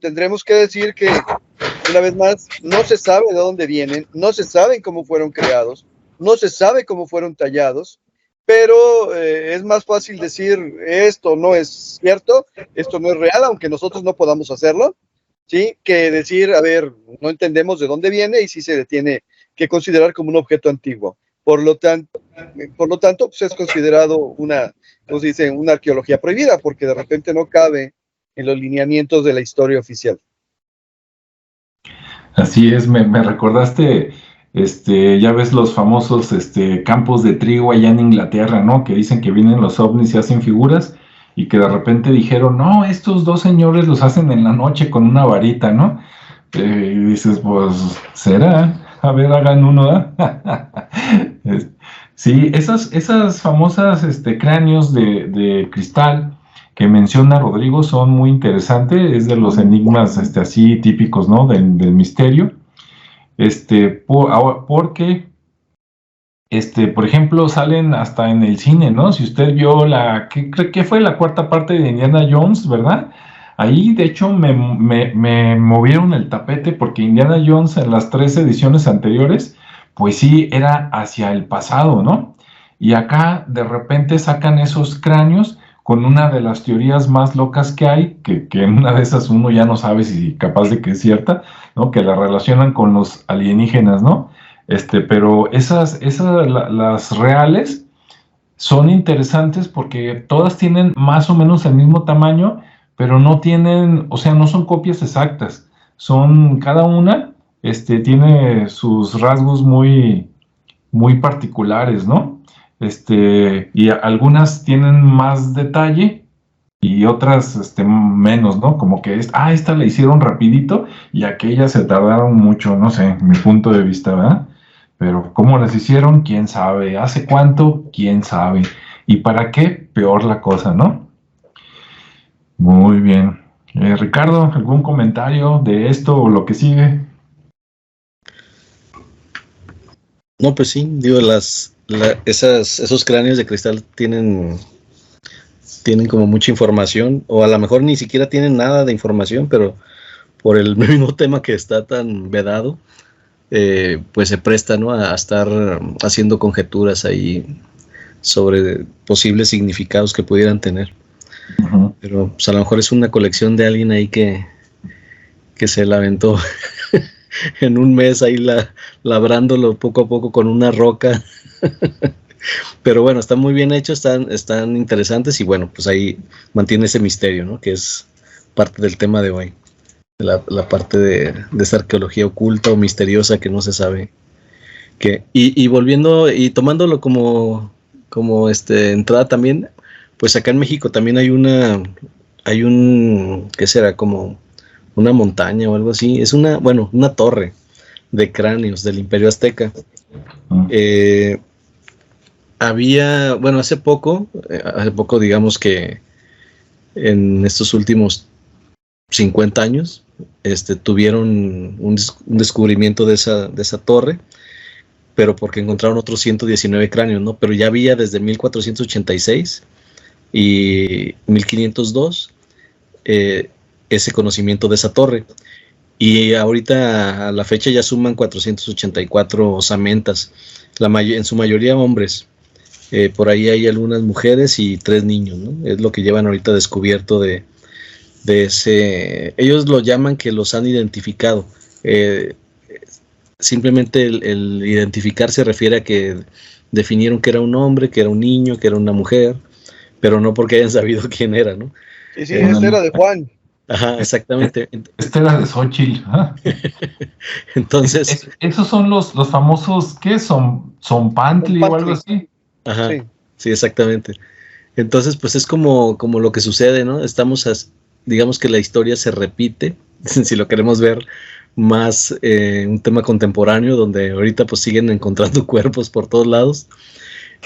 tendremos que decir que, una vez más, no se sabe de dónde vienen, no se sabe cómo fueron creados, no se sabe cómo fueron tallados, pero es más fácil decir esto no es cierto, esto no es real, aunque nosotros no podamos hacerlo, ¿sí? Que decir, a ver, no entendemos de dónde viene y sí se le tiene que considerar como un objeto antiguo. Por lo tanto, pues es considerado una, como se dice, una arqueología prohibida, porque de repente no cabe en los lineamientos de la historia oficial. Así es, me recordaste, ya ves los famosos campos de trigo allá en Inglaterra, ¿no? Que dicen que vienen los ovnis y hacen figuras, y que de repente dijeron, no, estos dos señores los hacen en la noche con una varita, ¿no? Y dices, pues, ¿será? A ver, hagan uno, ¿eh? Sí, esas famosas cráneos de cristal que menciona Rodrigo son muy interesantes, es de los enigmas así típicos, ¿no? Del misterio. Porque, por ejemplo, salen hasta en el cine, ¿no? Si usted vio ¿qué fue la cuarta parte de Indiana Jones, ¿verdad? Ahí, de hecho, me movieron el tapete porque Indiana Jones en las 3 ediciones anteriores, pues sí, era hacia el pasado, ¿no? Y acá, de repente, sacan esos cráneos con una de las teorías más locas que hay, que en una de esas uno ya no sabe si capaz de que es cierta, ¿no? Que la relacionan con los alienígenas, ¿no? Pero las reales son interesantes porque todas tienen más o menos el mismo tamaño, pero no tienen, o sea, no son copias exactas. Cada una, tiene sus rasgos muy, muy particulares, ¿no? Y algunas tienen más detalle y otras, menos, ¿no? Como que esta la hicieron rapidito y aquella se tardaron mucho, no sé, mi punto de vista, ¿verdad? Pero cómo las hicieron, quién sabe. ¿Hace cuánto? Quién sabe. ¿Y para qué? Peor la cosa, ¿no? Muy bien. Ricardo, ¿algún comentario de esto o lo que sigue? No, pues sí, digo, esos cráneos de cristal tienen como mucha información, o a lo mejor ni siquiera tienen nada de información, pero por el mismo tema que está tan vedado, pues se presta, ¿no? A estar haciendo conjeturas ahí sobre posibles significados que pudieran tener. Uh-huh. Pero pues a lo mejor es una colección de alguien ahí que se la aventó en un mes ahí labrándolo poco a poco con una roca. Pero bueno, están muy bien hechos, están interesantes, y bueno, pues ahí mantiene ese misterio, ¿no? Que es parte del tema de hoy. La parte de esa arqueología oculta o misteriosa que no se sabe. Y volviendo y tomándolo como entrada también, pues acá en México también hay ¿qué será? Como una montaña o algo así. Es una torre de cráneos del Imperio Azteca. Hace poco, digamos que en estos últimos 50 años, tuvieron un descubrimiento de esa torre, pero porque encontraron otros 119 cráneos, ¿no? Pero ya había desde 1486 y 1502 ese conocimiento de esa torre. Y ahorita a la fecha ya suman 484 osamentas, en su mayoría hombres. Por ahí hay algunas mujeres y 3 niños, ¿no? Es lo que llevan ahorita descubierto de ese. Ellos lo llaman que los han identificado. Simplemente el identificar se refiere a que definieron que era un hombre, que era un niño, que era una mujer, pero no porque hayan sabido quién era, ¿no? Sí, este era de Juan. Ajá, exactamente. Este era de Xochitl. Entonces. Esos son los famosos, ¿qué son? ¿Zompantli o algo así? Ajá, sí, exactamente. Entonces, pues es como lo que sucede, ¿no? Digamos que la historia se repite, si lo queremos ver más un tema contemporáneo, donde ahorita pues siguen encontrando cuerpos por todos lados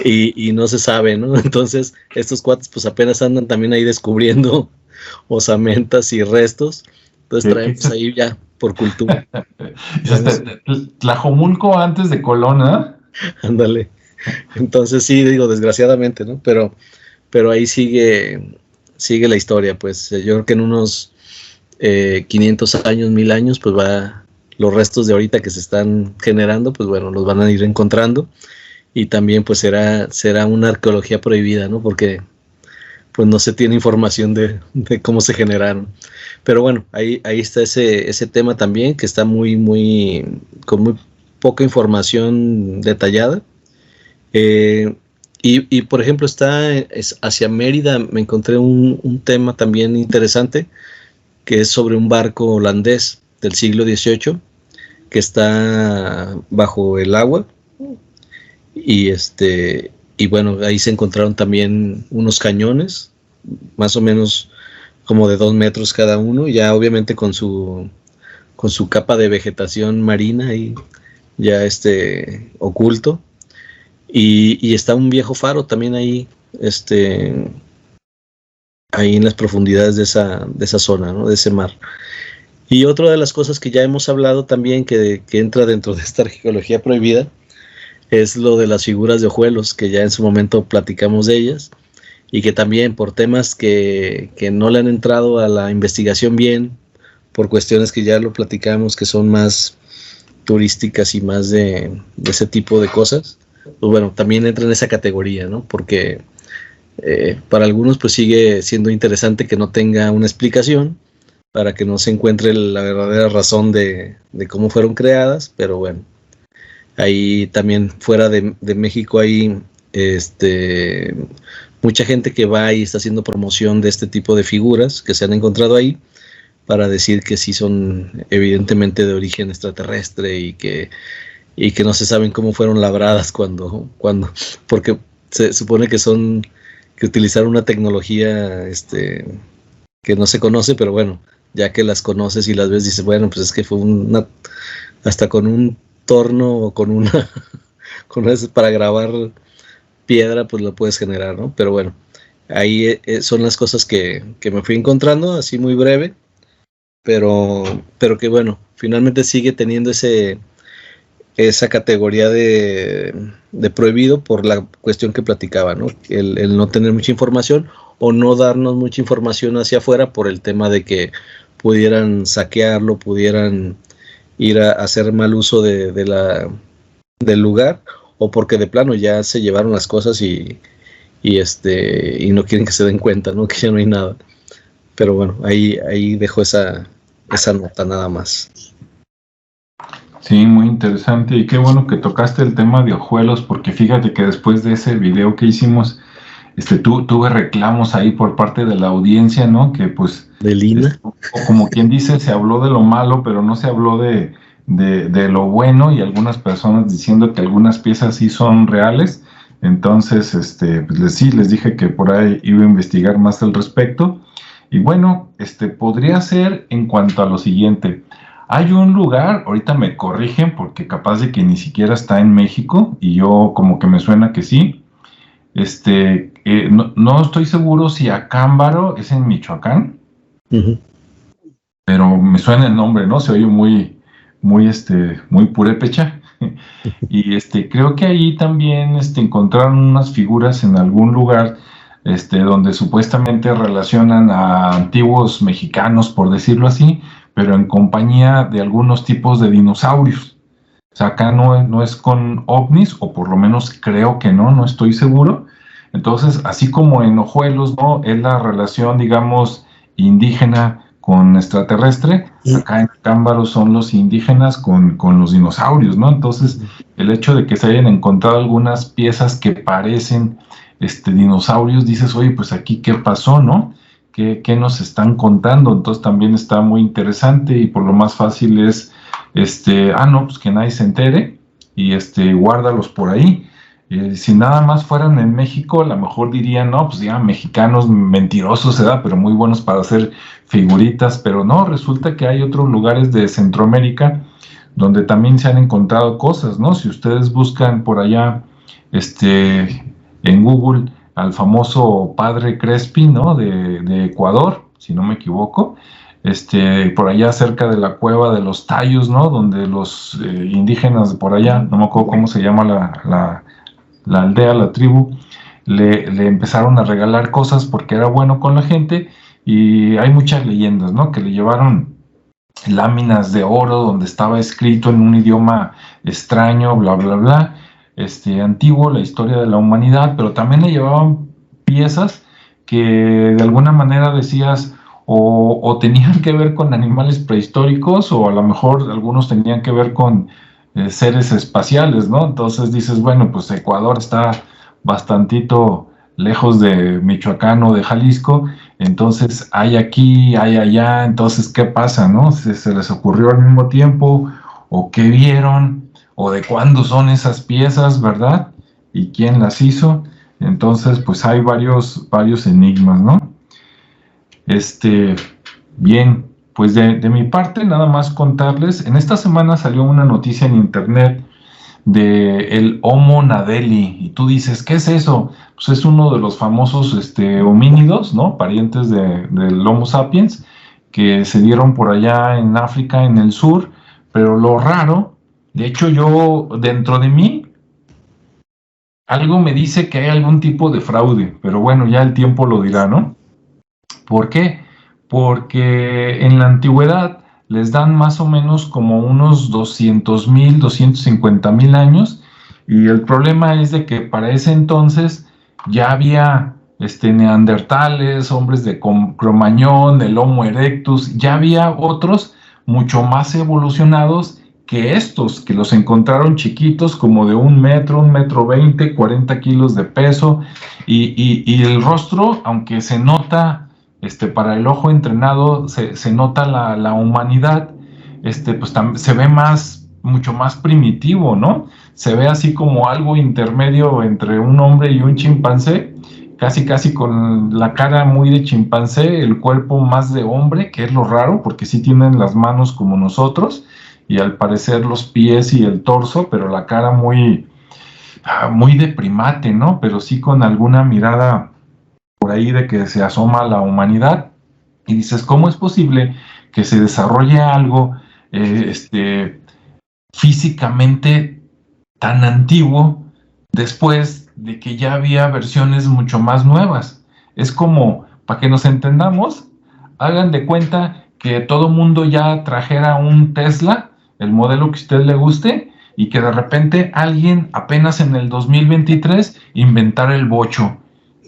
y no se sabe, ¿no? Entonces estos cuates pues apenas andan también ahí descubriendo osamentas y restos, entonces traemos ahí ya por cultura. Tlajomulco antes de Colón, ¿eh? Ándale. Entonces sí, digo, desgraciadamente, ¿no? Pero ahí sigue la historia, pues yo creo que en unos 500 años, 1000 años, pues los restos de ahorita que se están generando, pues bueno, los van a ir encontrando, y también pues será una arqueología prohibida, ¿no? Porque pues no se tiene información de cómo se generaron. Pero bueno, ahí está ese tema también, que está con muy poca información detallada. Y por ejemplo, hacia Mérida, me encontré un tema también interesante, que es sobre un barco holandés del siglo XVIII que está bajo el agua, y bueno, ahí se encontraron también unos cañones, más o menos como de 2 metros cada uno, ya obviamente con su capa de vegetación marina ahí ya oculto, y está un viejo faro también ahí, ahí en las profundidades de esa zona, ¿no? De ese mar. Y otra de las cosas que ya hemos hablado también, que entra dentro de esta arqueología prohibida, es lo de las figuras de ojuelos, que ya en su momento platicamos de ellas, y que también por temas que no le han entrado a la investigación bien, por cuestiones que ya lo platicamos, que son más turísticas y más de ese tipo de cosas, pues bueno, también entra en esa categoría, ¿no? Porque para algunos pues sigue siendo interesante que no tenga una explicación, para que no se encuentre la verdadera razón de cómo fueron creadas, pero bueno, ahí también fuera de México hay mucha gente que va y está haciendo promoción de este tipo de figuras que se han encontrado ahí, para decir que sí son evidentemente de origen extraterrestre, y que no se saben cómo fueron labradas porque se supone que utilizaron una tecnología que no se conoce, pero bueno, ya que las conoces y las ves, dices, bueno, pues es que fue hasta con un torno o con para grabar piedra, pues lo puedes generar, ¿no? Pero bueno, ahí son las cosas que me fui encontrando, así muy breve, pero que bueno, finalmente sigue teniendo esa categoría de prohibido, por la cuestión que platicaba, ¿no? El no tener mucha información, o no darnos mucha información hacia afuera, por el tema de que pudieran saquearlo, pudieran ir a hacer mal uso del lugar, o porque de plano ya se llevaron las cosas y no quieren que se den cuenta, ¿no? Que ya no hay nada. Pero bueno, ahí dejo esa nota nada más. Sí, muy interesante, y qué bueno que tocaste el tema de ojuelos, porque fíjate que después de ese video que hicimos, tuve reclamos ahí por parte de la audiencia, ¿no? Que pues, de Lina, o como quien dice, se habló de lo malo, pero no se habló de lo bueno, y algunas personas diciendo que algunas piezas sí son reales. Entonces, pues sí, les dije que por ahí iba a investigar más al respecto. Y bueno, podría ser en cuanto a lo siguiente. Hay un lugar, ahorita me corrigen, porque capaz de que ni siquiera está en México, y yo como que me suena que sí. No estoy seguro si Acámbaro es en Michoacán, pero me suena el nombre, ¿no? Se oye muy purépecha. Y creo que ahí también encontraron unas figuras en algún lugar, donde supuestamente relacionan a antiguos mexicanos, por decirlo así, pero en compañía de algunos tipos de dinosaurios. O sea, acá no es con ovnis, o por lo menos creo que no estoy seguro. Entonces, así como en Ojuelos, ¿no? Es la relación, digamos, indígena con extraterrestre, acá en Cámbaro son los indígenas con los dinosaurios, ¿no? Entonces, el hecho de que se hayan encontrado algunas piezas que parecen dinosaurios, dices, oye, pues aquí, ¿qué pasó, no? ¿Qué nos están contando? Entonces, también está muy interesante, y por lo más fácil es, no, pues que nadie se entere, y guárdalos por ahí. Si nada más fueran en México, a lo mejor dirían, no, pues ya mexicanos mentirosos, ¿verdad? Pero muy buenos para hacer figuritas, pero no, resulta que hay otros lugares de Centroamérica donde también se han encontrado cosas, ¿no? Si ustedes buscan por allá, en Google, al famoso padre Crespi, ¿no? De Ecuador, si no me equivoco, por allá cerca de la cueva de los Tayos, ¿no? Donde los indígenas de por allá, no me acuerdo cómo se llama la aldea, la tribu, le empezaron a regalar cosas porque era bueno con la gente, y hay muchas leyendas, ¿no? Que le llevaron láminas de oro donde estaba escrito en un idioma extraño, bla, bla, bla, antiguo, la historia de la humanidad, pero también le llevaban piezas que de alguna manera decías o tenían que ver con animales prehistóricos, o a lo mejor algunos tenían que ver con seres espaciales, ¿no? Entonces dices, bueno, pues Ecuador está bastantito lejos de Michoacán o de Jalisco, entonces hay aquí, hay allá, entonces ¿qué pasa, no? ¿Se les ocurrió al mismo tiempo? ¿O qué vieron? ¿O de cuándo son esas piezas, verdad? ¿Y quién las hizo? Entonces, pues hay varios enigmas, ¿no? Bien, pues de mi parte nada más contarles, en esta semana salió una noticia en internet de el Homo nadeli, y tú dices, ¿qué es eso? Pues es uno de los famosos homínidos, ¿no? Parientes del Homo sapiens, que se dieron por allá en África, en el sur, pero lo raro, de hecho yo, dentro de mí, algo me dice que hay algún tipo de fraude, pero bueno, ya el tiempo lo dirá, ¿no? ¿Por qué? Porque en la antigüedad les dan más o menos como unos 200,000, 250,000 años, y el problema es de que para ese entonces ya había neandertales, hombres de Cromañón, el Homo erectus, ya había otros mucho más evolucionados que estos, que los encontraron chiquitos, como de 1 metro, 1,20 m, 40 kilos de peso, y el rostro, aunque se nota, para el ojo entrenado, se nota la humanidad, pues se ve mucho más primitivo, ¿no? Se ve así como algo intermedio entre un hombre y un chimpancé, casi con la cara muy de chimpancé, el cuerpo más de hombre, que es lo raro, porque sí tienen las manos como nosotros, y al parecer los pies y el torso, pero la cara muy de primate, ¿no? Pero sí con alguna mirada por ahí de que se asoma a la humanidad, y dices, ¿cómo es posible que se desarrolle algo físicamente tan antiguo después de que ya había versiones mucho más nuevas? Es como, para que nos entendamos, hagan de cuenta que todo mundo ya trajera un Tesla, el modelo que a usted le guste, y que de repente alguien apenas en el 2023 inventara el bocho.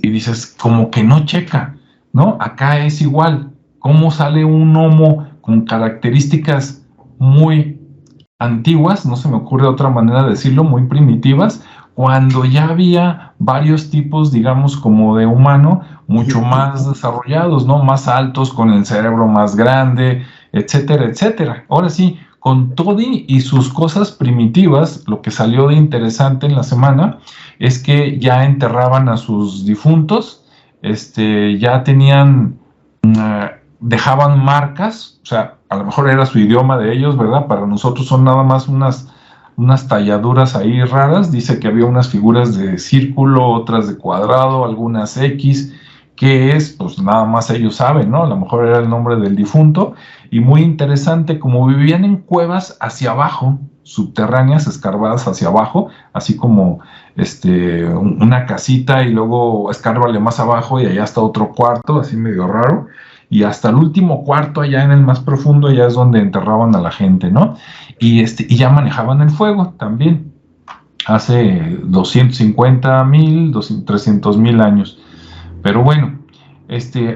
Y dices, como que no checa, ¿no? Acá es igual. ¿Cómo sale un homo con características muy antiguas? No se me ocurre otra manera de decirlo, muy primitivas, cuando ya había varios tipos, digamos, como de humano, mucho más desarrollados, ¿no? Más altos, con el cerebro más grande, etcétera, etcétera. Ahora sí, con todo y sus cosas primitivas, lo que salió de interesante en la semana es que ya enterraban a sus difuntos, ya tenían, dejaban marcas, o sea, a lo mejor era su idioma de ellos, ¿verdad? Para nosotros son nada más unas talladuras ahí raras. Dice que había unas figuras de círculo, otras de cuadrado, algunas X, que es, pues nada más ellos saben, ¿no? A lo mejor era el nombre del difunto. Y muy interesante, como vivían en cuevas hacia abajo, subterráneas, escarbadas hacia abajo, así como una casita, y luego escárbale más abajo y allá está otro cuarto, así medio raro, y hasta el último cuarto, allá en el más profundo, ya es donde enterraban a la gente, ¿no? Y ya manejaban el fuego también, hace 250,000, 300,000 años. Pero bueno,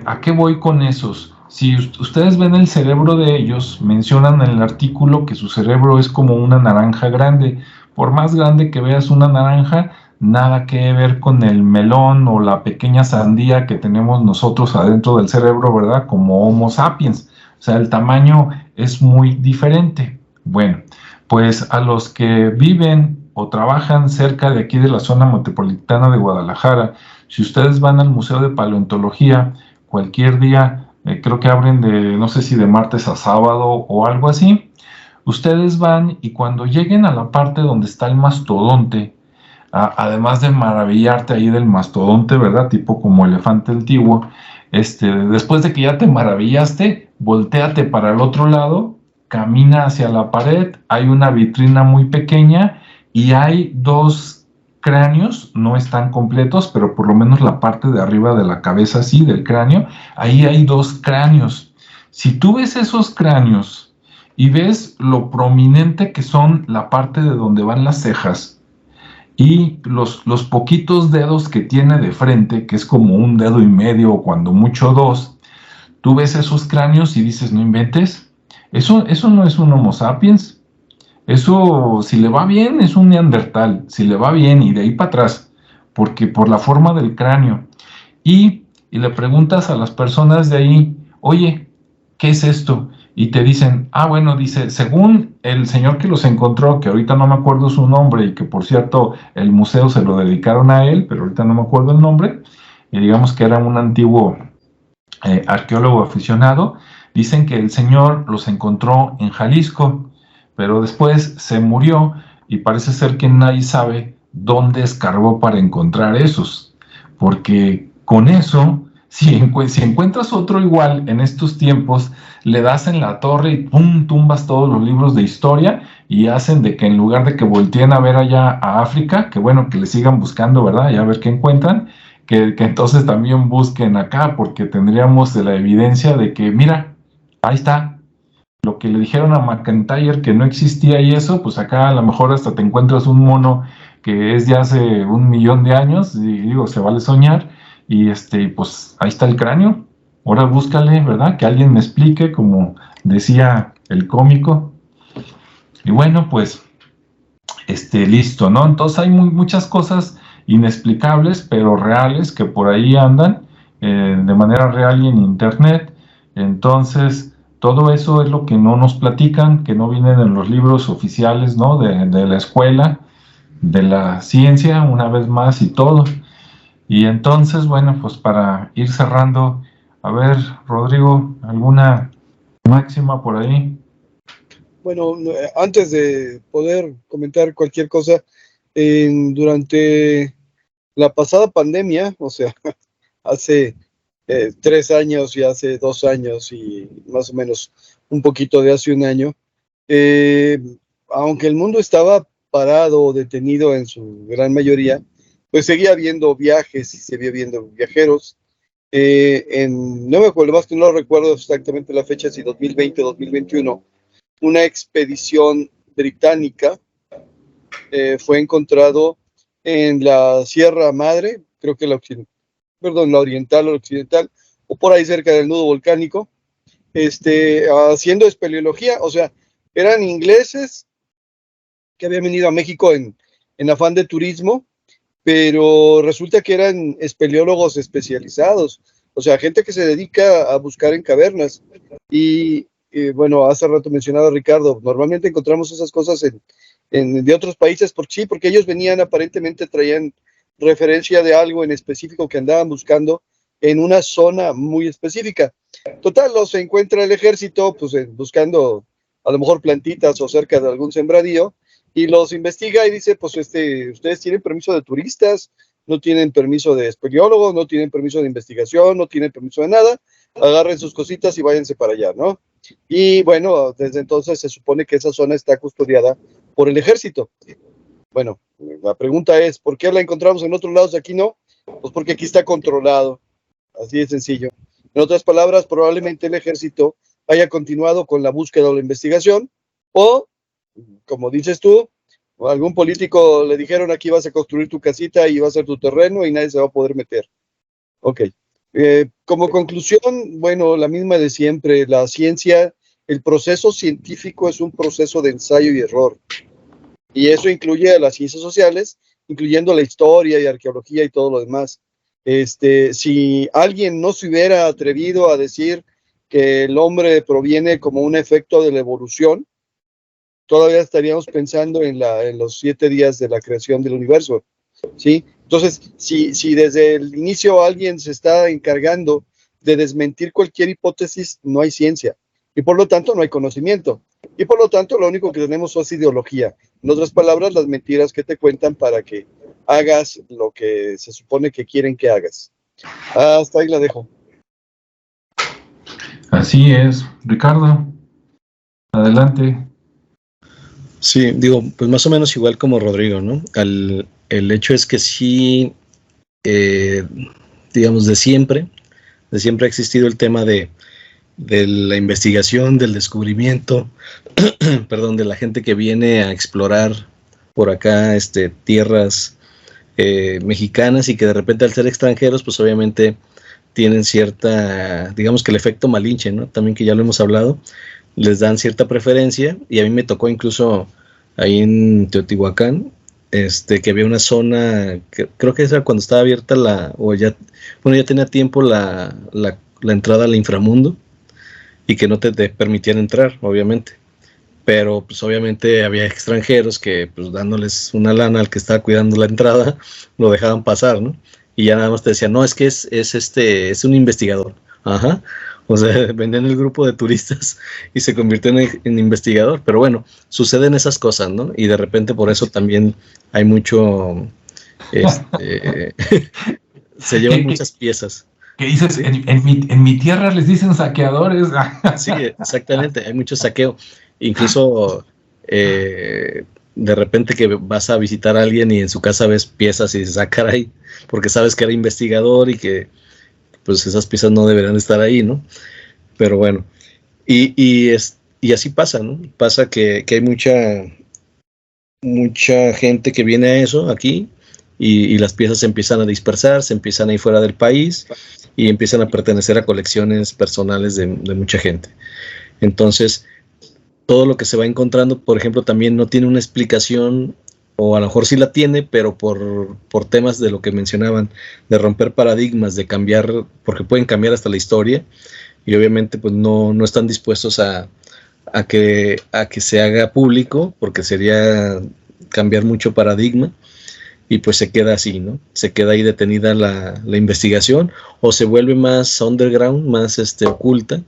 ¿a qué voy con esos? Si ustedes ven el cerebro de ellos, mencionan en el artículo que su cerebro es como una naranja grande. Por más grande que veas una naranja, nada que ver con el melón o la pequeña sandía que tenemos nosotros adentro del cerebro, ¿verdad? Como Homo sapiens. O sea, el tamaño es muy diferente. Bueno, pues a los que viven o trabajan cerca de aquí de la zona metropolitana de Guadalajara, si ustedes van al Museo de Paleontología, cualquier día, creo que abren de, no sé si de martes a sábado o algo así, ustedes van y cuando lleguen a la parte donde está el mastodonte, además de maravillarte ahí del mastodonte, ¿verdad? Tipo como elefante antiguo, después de que ya te maravillaste, voltéate para el otro lado, camina hacia la pared, hay una vitrina muy pequeña y hay dos cráneos, no están completos, pero por lo menos la parte de arriba de la cabeza, sí, del cráneo, ahí hay dos cráneos. Si tú ves esos cráneos y ves lo prominente que son la parte de donde van las cejas, y los poquitos dedos que tiene de frente, que es como un dedo y medio o cuando mucho dos, tú ves esos cráneos y dices, no inventes, eso no es un Homo sapiens, eso si le va bien es un neandertal, si le va bien y de ahí para atrás, porque por la forma del cráneo. Y le preguntas a las personas de ahí, oye, ¿qué es esto? Y te dicen, bueno, dice, según el señor que los encontró, que ahorita no me acuerdo su nombre y que por cierto el museo se lo dedicaron a él, pero ahorita no me acuerdo el nombre, y digamos que era un antiguo arqueólogo aficionado, dicen que el señor los encontró en Jalisco, pero después se murió y parece ser que nadie sabe dónde escarbó para encontrar esos, porque con eso, si encuentras otro igual en estos tiempos, le das en la torre y ¡pum! Tumbas todos los libros de historia y hacen de que en lugar de que volteen a ver allá a África, que bueno, que le sigan buscando, ¿verdad? Y a ver qué encuentran, que entonces también busquen acá, porque tendríamos la evidencia de que, mira, ahí está, lo que le dijeron a McIntyre que no existía y eso, pues acá a lo mejor hasta te encuentras un mono que es de hace 1 millón de años, y digo, se vale soñar, y pues ahí está el cráneo, ahora búscale, ¿verdad? Que alguien me explique, como decía el cómico, y bueno, pues, listo, ¿no? Entonces hay muchas cosas inexplicables, pero reales, que por ahí andan de manera real y en internet. Entonces, todo eso es lo que no nos platican, que no vienen en los libros oficiales, ¿no? De la escuela, de la ciencia, una vez más y todo. Y entonces, bueno, pues para ir cerrando, a ver, Rodrigo, ¿alguna máxima por ahí? Bueno, antes de poder comentar cualquier cosa, durante la pasada pandemia, o sea, hace 3 años y hace 2 años y más o menos un poquito de hace un año, eh, aunque el mundo estaba parado o detenido en su gran mayoría, pues seguía habiendo viajes y seguía habiendo viajeros. No me acuerdo más que no recuerdo exactamente la fecha, si 2020 o 2021, una expedición británica fue encontrado en la Sierra Madre, creo que la oriental o occidental, o por ahí cerca del nudo volcánico, haciendo espeleología. O sea, eran ingleses que habían venido a México en afán de turismo, pero resulta que eran espeleólogos especializados, o sea, gente que se dedica a buscar en cavernas. Bueno, hace rato mencionaba Ricardo, normalmente encontramos esas cosas de otros países, porque ellos venían, aparentemente traían referencia de algo en específico que andaban buscando en una zona muy específica. Total, los encuentra el ejército, pues buscando a lo mejor plantitas o cerca de algún sembradío, y los investiga y dice, pues ustedes tienen permiso de turistas, no tienen permiso de espeleólogos, no tienen permiso de investigación, no tienen permiso de nada, agarren sus cositas y váyanse para allá, ¿no? Y bueno, desde entonces se supone que esa zona está custodiada por el ejército. Bueno, la pregunta es, ¿por qué la encontramos en otros lados y aquí no? Pues porque aquí está controlado, así de sencillo. En otras palabras, probablemente el ejército haya continuado con la búsqueda o la investigación, o, como dices tú, o algún político le dijeron, aquí vas a construir tu casita y va a ser tu terreno y nadie se va a poder meter. Ok. Como conclusión, bueno, la misma de siempre, la ciencia, el proceso científico es un proceso de ensayo y error. Y eso incluye a las ciencias sociales, incluyendo la historia y arqueología y todo lo demás. Si alguien no se hubiera atrevido a decir que el hombre proviene como un efecto de la evolución, todavía estaríamos pensando en los 7 días de la creación del universo, ¿sí? Entonces, si desde el inicio alguien se está encargando de desmentir cualquier hipótesis, no hay ciencia, y por lo tanto no hay conocimiento, y por lo tanto lo único que tenemos es ideología. En otras palabras, las mentiras que te cuentan para que hagas lo que se supone que quieren que hagas. Hasta ahí la dejo. Así es, Ricardo, adelante. Sí, digo, pues más o menos igual como Rodrigo, ¿no? El hecho es que sí, digamos, de siempre ha existido el tema de la investigación, del descubrimiento, perdón, de la gente que viene a explorar por acá tierras mexicanas, y que de repente, al ser extranjeros, pues obviamente tienen cierta, digamos que el efecto Malinche, ¿no? También, que ya lo hemos hablado, les dan cierta preferencia, y a mí me tocó incluso ahí en Teotihuacán, que había una zona, que creo que era cuando estaba abierta ya tenía tiempo la entrada al inframundo, y que no te permitían entrar, obviamente. Pero pues obviamente había extranjeros que, pues, dándoles una lana al que estaba cuidando la entrada, lo dejaban pasar, ¿no? Y ya nada más te decían, no, es que es un investigador. Ajá. O sea, vendían el grupo de turistas y se convirtió en investigador. Pero bueno, suceden esas cosas, ¿no? Y de repente por eso también hay mucho, se llevan muchas piezas. ¿Qué dices? ¿Sí? En mi tierra les dicen saqueadores. Sí, exactamente, hay mucho saqueo. Incluso de repente que vas a visitar a alguien y en su casa ves piezas y dices, ah, caray, porque sabes que era investigador y que pues esas piezas no deberían estar ahí, ¿no? Pero bueno, y así pasa, ¿no? Pasa que hay mucha gente que viene a eso aquí, y las piezas se empiezan a dispersar, se empiezan a ir fuera del país y empiezan a pertenecer a colecciones personales de mucha gente. Entonces, todo lo que se va encontrando, por ejemplo, también no tiene una explicación, o a lo mejor sí la tiene, pero por temas de lo que mencionaban, de romper paradigmas, de cambiar, porque pueden cambiar hasta la historia, y obviamente pues no están dispuestos a que se haga público, porque sería cambiar mucho paradigma, y pues se queda así, ¿no? Se queda ahí detenida la investigación, o se vuelve más underground, más oculta,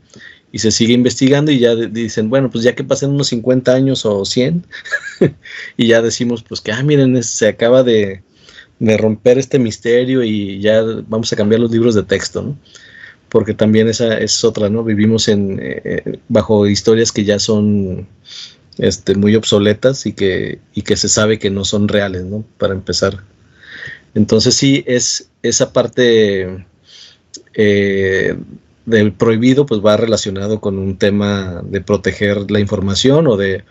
y se sigue investigando, y ya dicen, bueno, pues ya que pasen unos 50 años o 100, y ya decimos, pues que, miren, se acaba de romper este misterio, y ya vamos a cambiar los libros de texto, ¿no? Porque también esa es otra, ¿no? Vivimos bajo historias que ya son muy obsoletas, y que se sabe que no son reales, ¿no? Para empezar. Entonces sí, es esa parte del prohibido, pues va relacionado con un tema de proteger la información, o de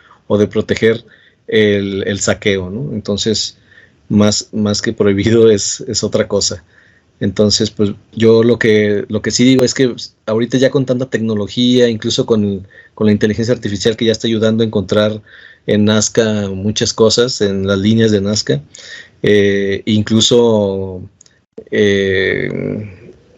proteger el saqueo, ¿no? Entonces, más que prohibido es otra cosa. Entonces, pues yo lo que sí digo es que ahorita, ya con tanta tecnología, incluso con la inteligencia artificial que ya está ayudando a encontrar en Nazca muchas cosas, en las líneas de Nazca, incluso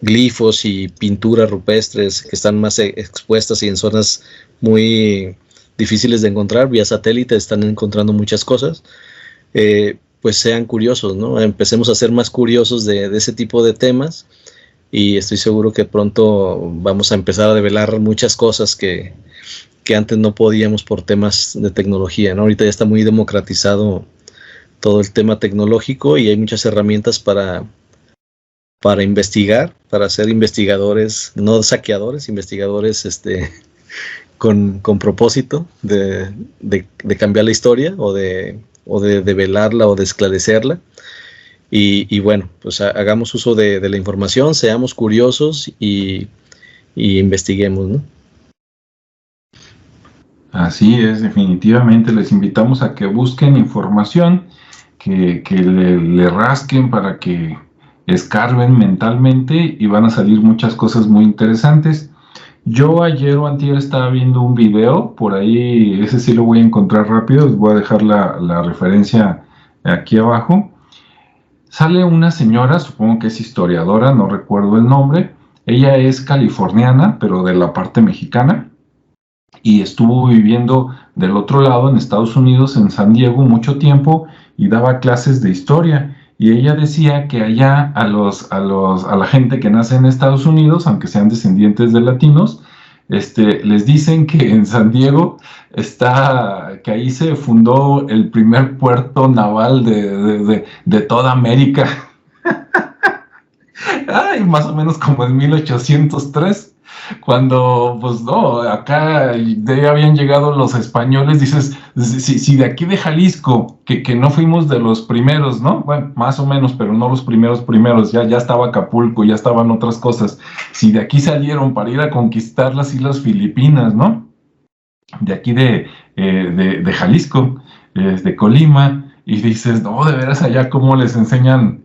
glifos y pinturas rupestres que están más expuestas y en zonas muy difíciles de encontrar, vía satélite están encontrando muchas cosas. Pues sean curiosos, ¿no? Empecemos a ser más curiosos de ese tipo de temas, y estoy seguro que pronto vamos a empezar a develar muchas cosas que antes no podíamos por temas de tecnología, ¿no? Ahorita ya está muy democratizado todo el tema tecnológico, y hay muchas herramientas para investigar, para ser investigadores, no saqueadores, investigadores con propósito de cambiar la historia, o de develarla, o de esclarecerla, y bueno, pues hagamos uso de la información, seamos curiosos y investiguemos, ¿no? Así es, definitivamente les invitamos a que busquen información, que le rasquen, para que escarben mentalmente, y van a salir muchas cosas muy interesantes. Yo ayer o antier estaba viendo un video, por ahí, ese sí lo voy a encontrar rápido, les voy a dejar la referencia aquí abajo. Sale una señora, supongo que es historiadora, no recuerdo el nombre. Ella es californiana, pero de la parte mexicana, y estuvo viviendo del otro lado, en Estados Unidos, en San Diego, mucho tiempo, y daba clases de historia. Y ella decía que allá a la gente que nace en Estados Unidos, aunque sean descendientes de latinos, les dicen que en San Diego que ahí se fundó el primer puerto naval de toda América. Ay, más o menos como en 1803, cuando, pues no, acá ya habían llegado los españoles, dices, si de aquí de Jalisco, que no fuimos de los primeros, ¿no? Bueno, más o menos, pero no los primeros, ya estaba Acapulco, ya estaban otras cosas. Si de aquí salieron para ir a conquistar las Islas Filipinas, ¿no? De aquí de Jalisco, de Colima, y dices, no, de veras allá cómo les enseñan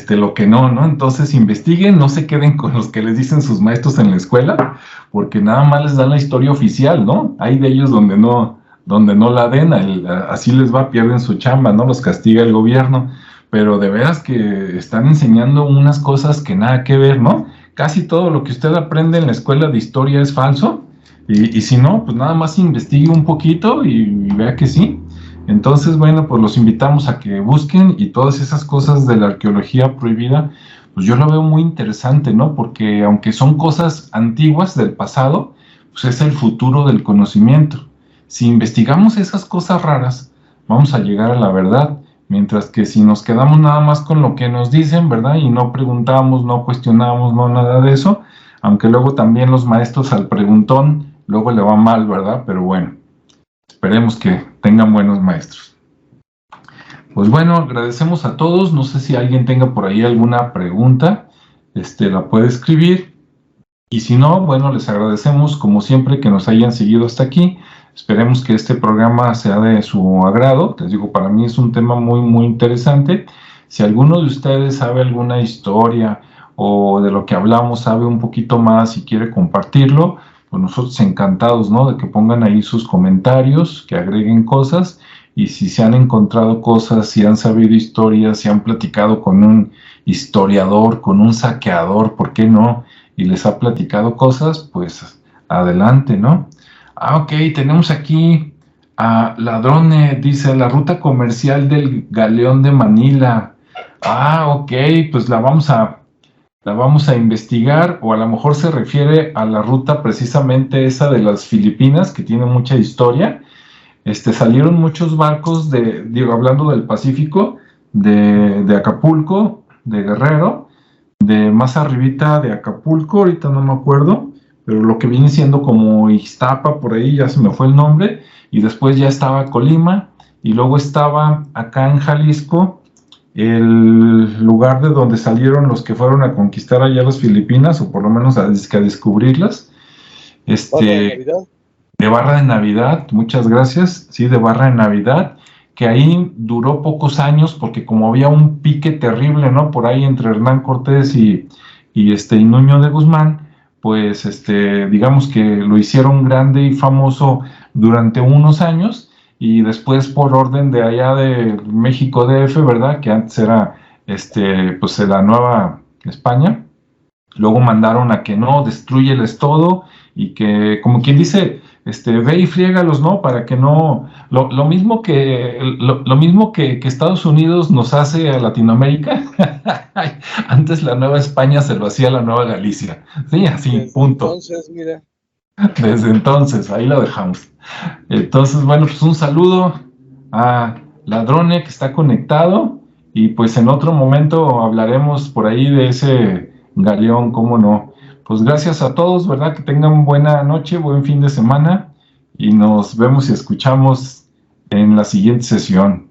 lo que no, ¿no? Entonces investiguen, no se queden con los que les dicen sus maestros en la escuela, porque nada más les dan la historia oficial, ¿no? Hay de ellos donde no la den, así les va, pierden su chamba, ¿no? Los castiga el gobierno, pero de veras que están enseñando unas cosas que nada que ver, ¿no? Casi todo lo que usted aprende en la escuela de historia es falso, y si no, pues nada más investigue un poquito y vea que sí. Entonces, bueno, pues los invitamos a que busquen, y todas esas cosas de la arqueología prohibida, pues yo lo veo muy interesante, ¿no? Porque aunque son cosas antiguas del pasado, pues es el futuro del conocimiento. Si investigamos esas cosas raras, vamos a llegar a la verdad, mientras que si nos quedamos nada más con lo que nos dicen, ¿verdad? Y no preguntamos, no cuestionamos, no nada de eso, aunque luego también los maestros al preguntón, luego le va mal, ¿verdad? Pero bueno, esperemos que tengan buenos maestros. Pues bueno, agradecemos a todos. No sé si alguien tenga por ahí alguna pregunta, la puede escribir. Y si no, bueno, les agradecemos como siempre que nos hayan seguido hasta aquí. Esperemos que este programa sea de su agrado. Les digo, para mí es un tema muy, muy interesante. Si alguno de ustedes sabe alguna historia o de lo que hablamos sabe un poquito más y quiere compartirlo, pues nosotros encantados, ¿no? De que pongan ahí sus comentarios, que agreguen cosas, y si se han encontrado cosas, si han sabido historias, si han platicado con un historiador, con un saqueador, ¿por qué no? Y les ha platicado cosas, pues adelante, ¿no? Ok, tenemos aquí a Ladrone, dice, la ruta comercial del Galeón de Manila. Ok, pues la vamos a investigar, o a lo mejor se refiere a la ruta precisamente esa de las Filipinas, que tiene mucha historia. Salieron muchos barcos hablando del Pacífico, de Acapulco, de Guerrero, de más arribita de Acapulco, ahorita no me acuerdo, pero lo que viene siendo como Ixtapa, por ahí ya se me fue el nombre, y después ya estaba Colima, y luego estaba acá en Jalisco, el lugar de donde salieron los que fueron a conquistar allá las Filipinas, o por lo menos a descubrirlas. De Barra de Navidad, muchas gracias, sí, de Barra de Navidad, que ahí duró pocos años porque como había un pique terrible, ¿no? Por ahí entre Hernán Cortés y Nuño de Guzmán, pues digamos que lo hicieron grande y famoso durante unos años, y después por orden de allá de México DF, ¿verdad? Que antes era pues la Nueva España, luego mandaron a que no, destruyeles todo, y que, como quien dice, ve y friégalos, ¿no? Para que no, lo mismo que Estados Unidos nos hace a Latinoamérica, antes la Nueva España se lo hacía a la Nueva Galicia, sí, así, Desde punto. Entonces, mira. Desde entonces, ahí lo dejamos. Entonces, bueno, pues un saludo a Ladrone que está conectado, y pues en otro momento hablaremos por ahí de ese galeón, cómo no. Pues gracias a todos, ¿verdad? Que tengan buena noche, buen fin de semana, y nos vemos y escuchamos en la siguiente sesión.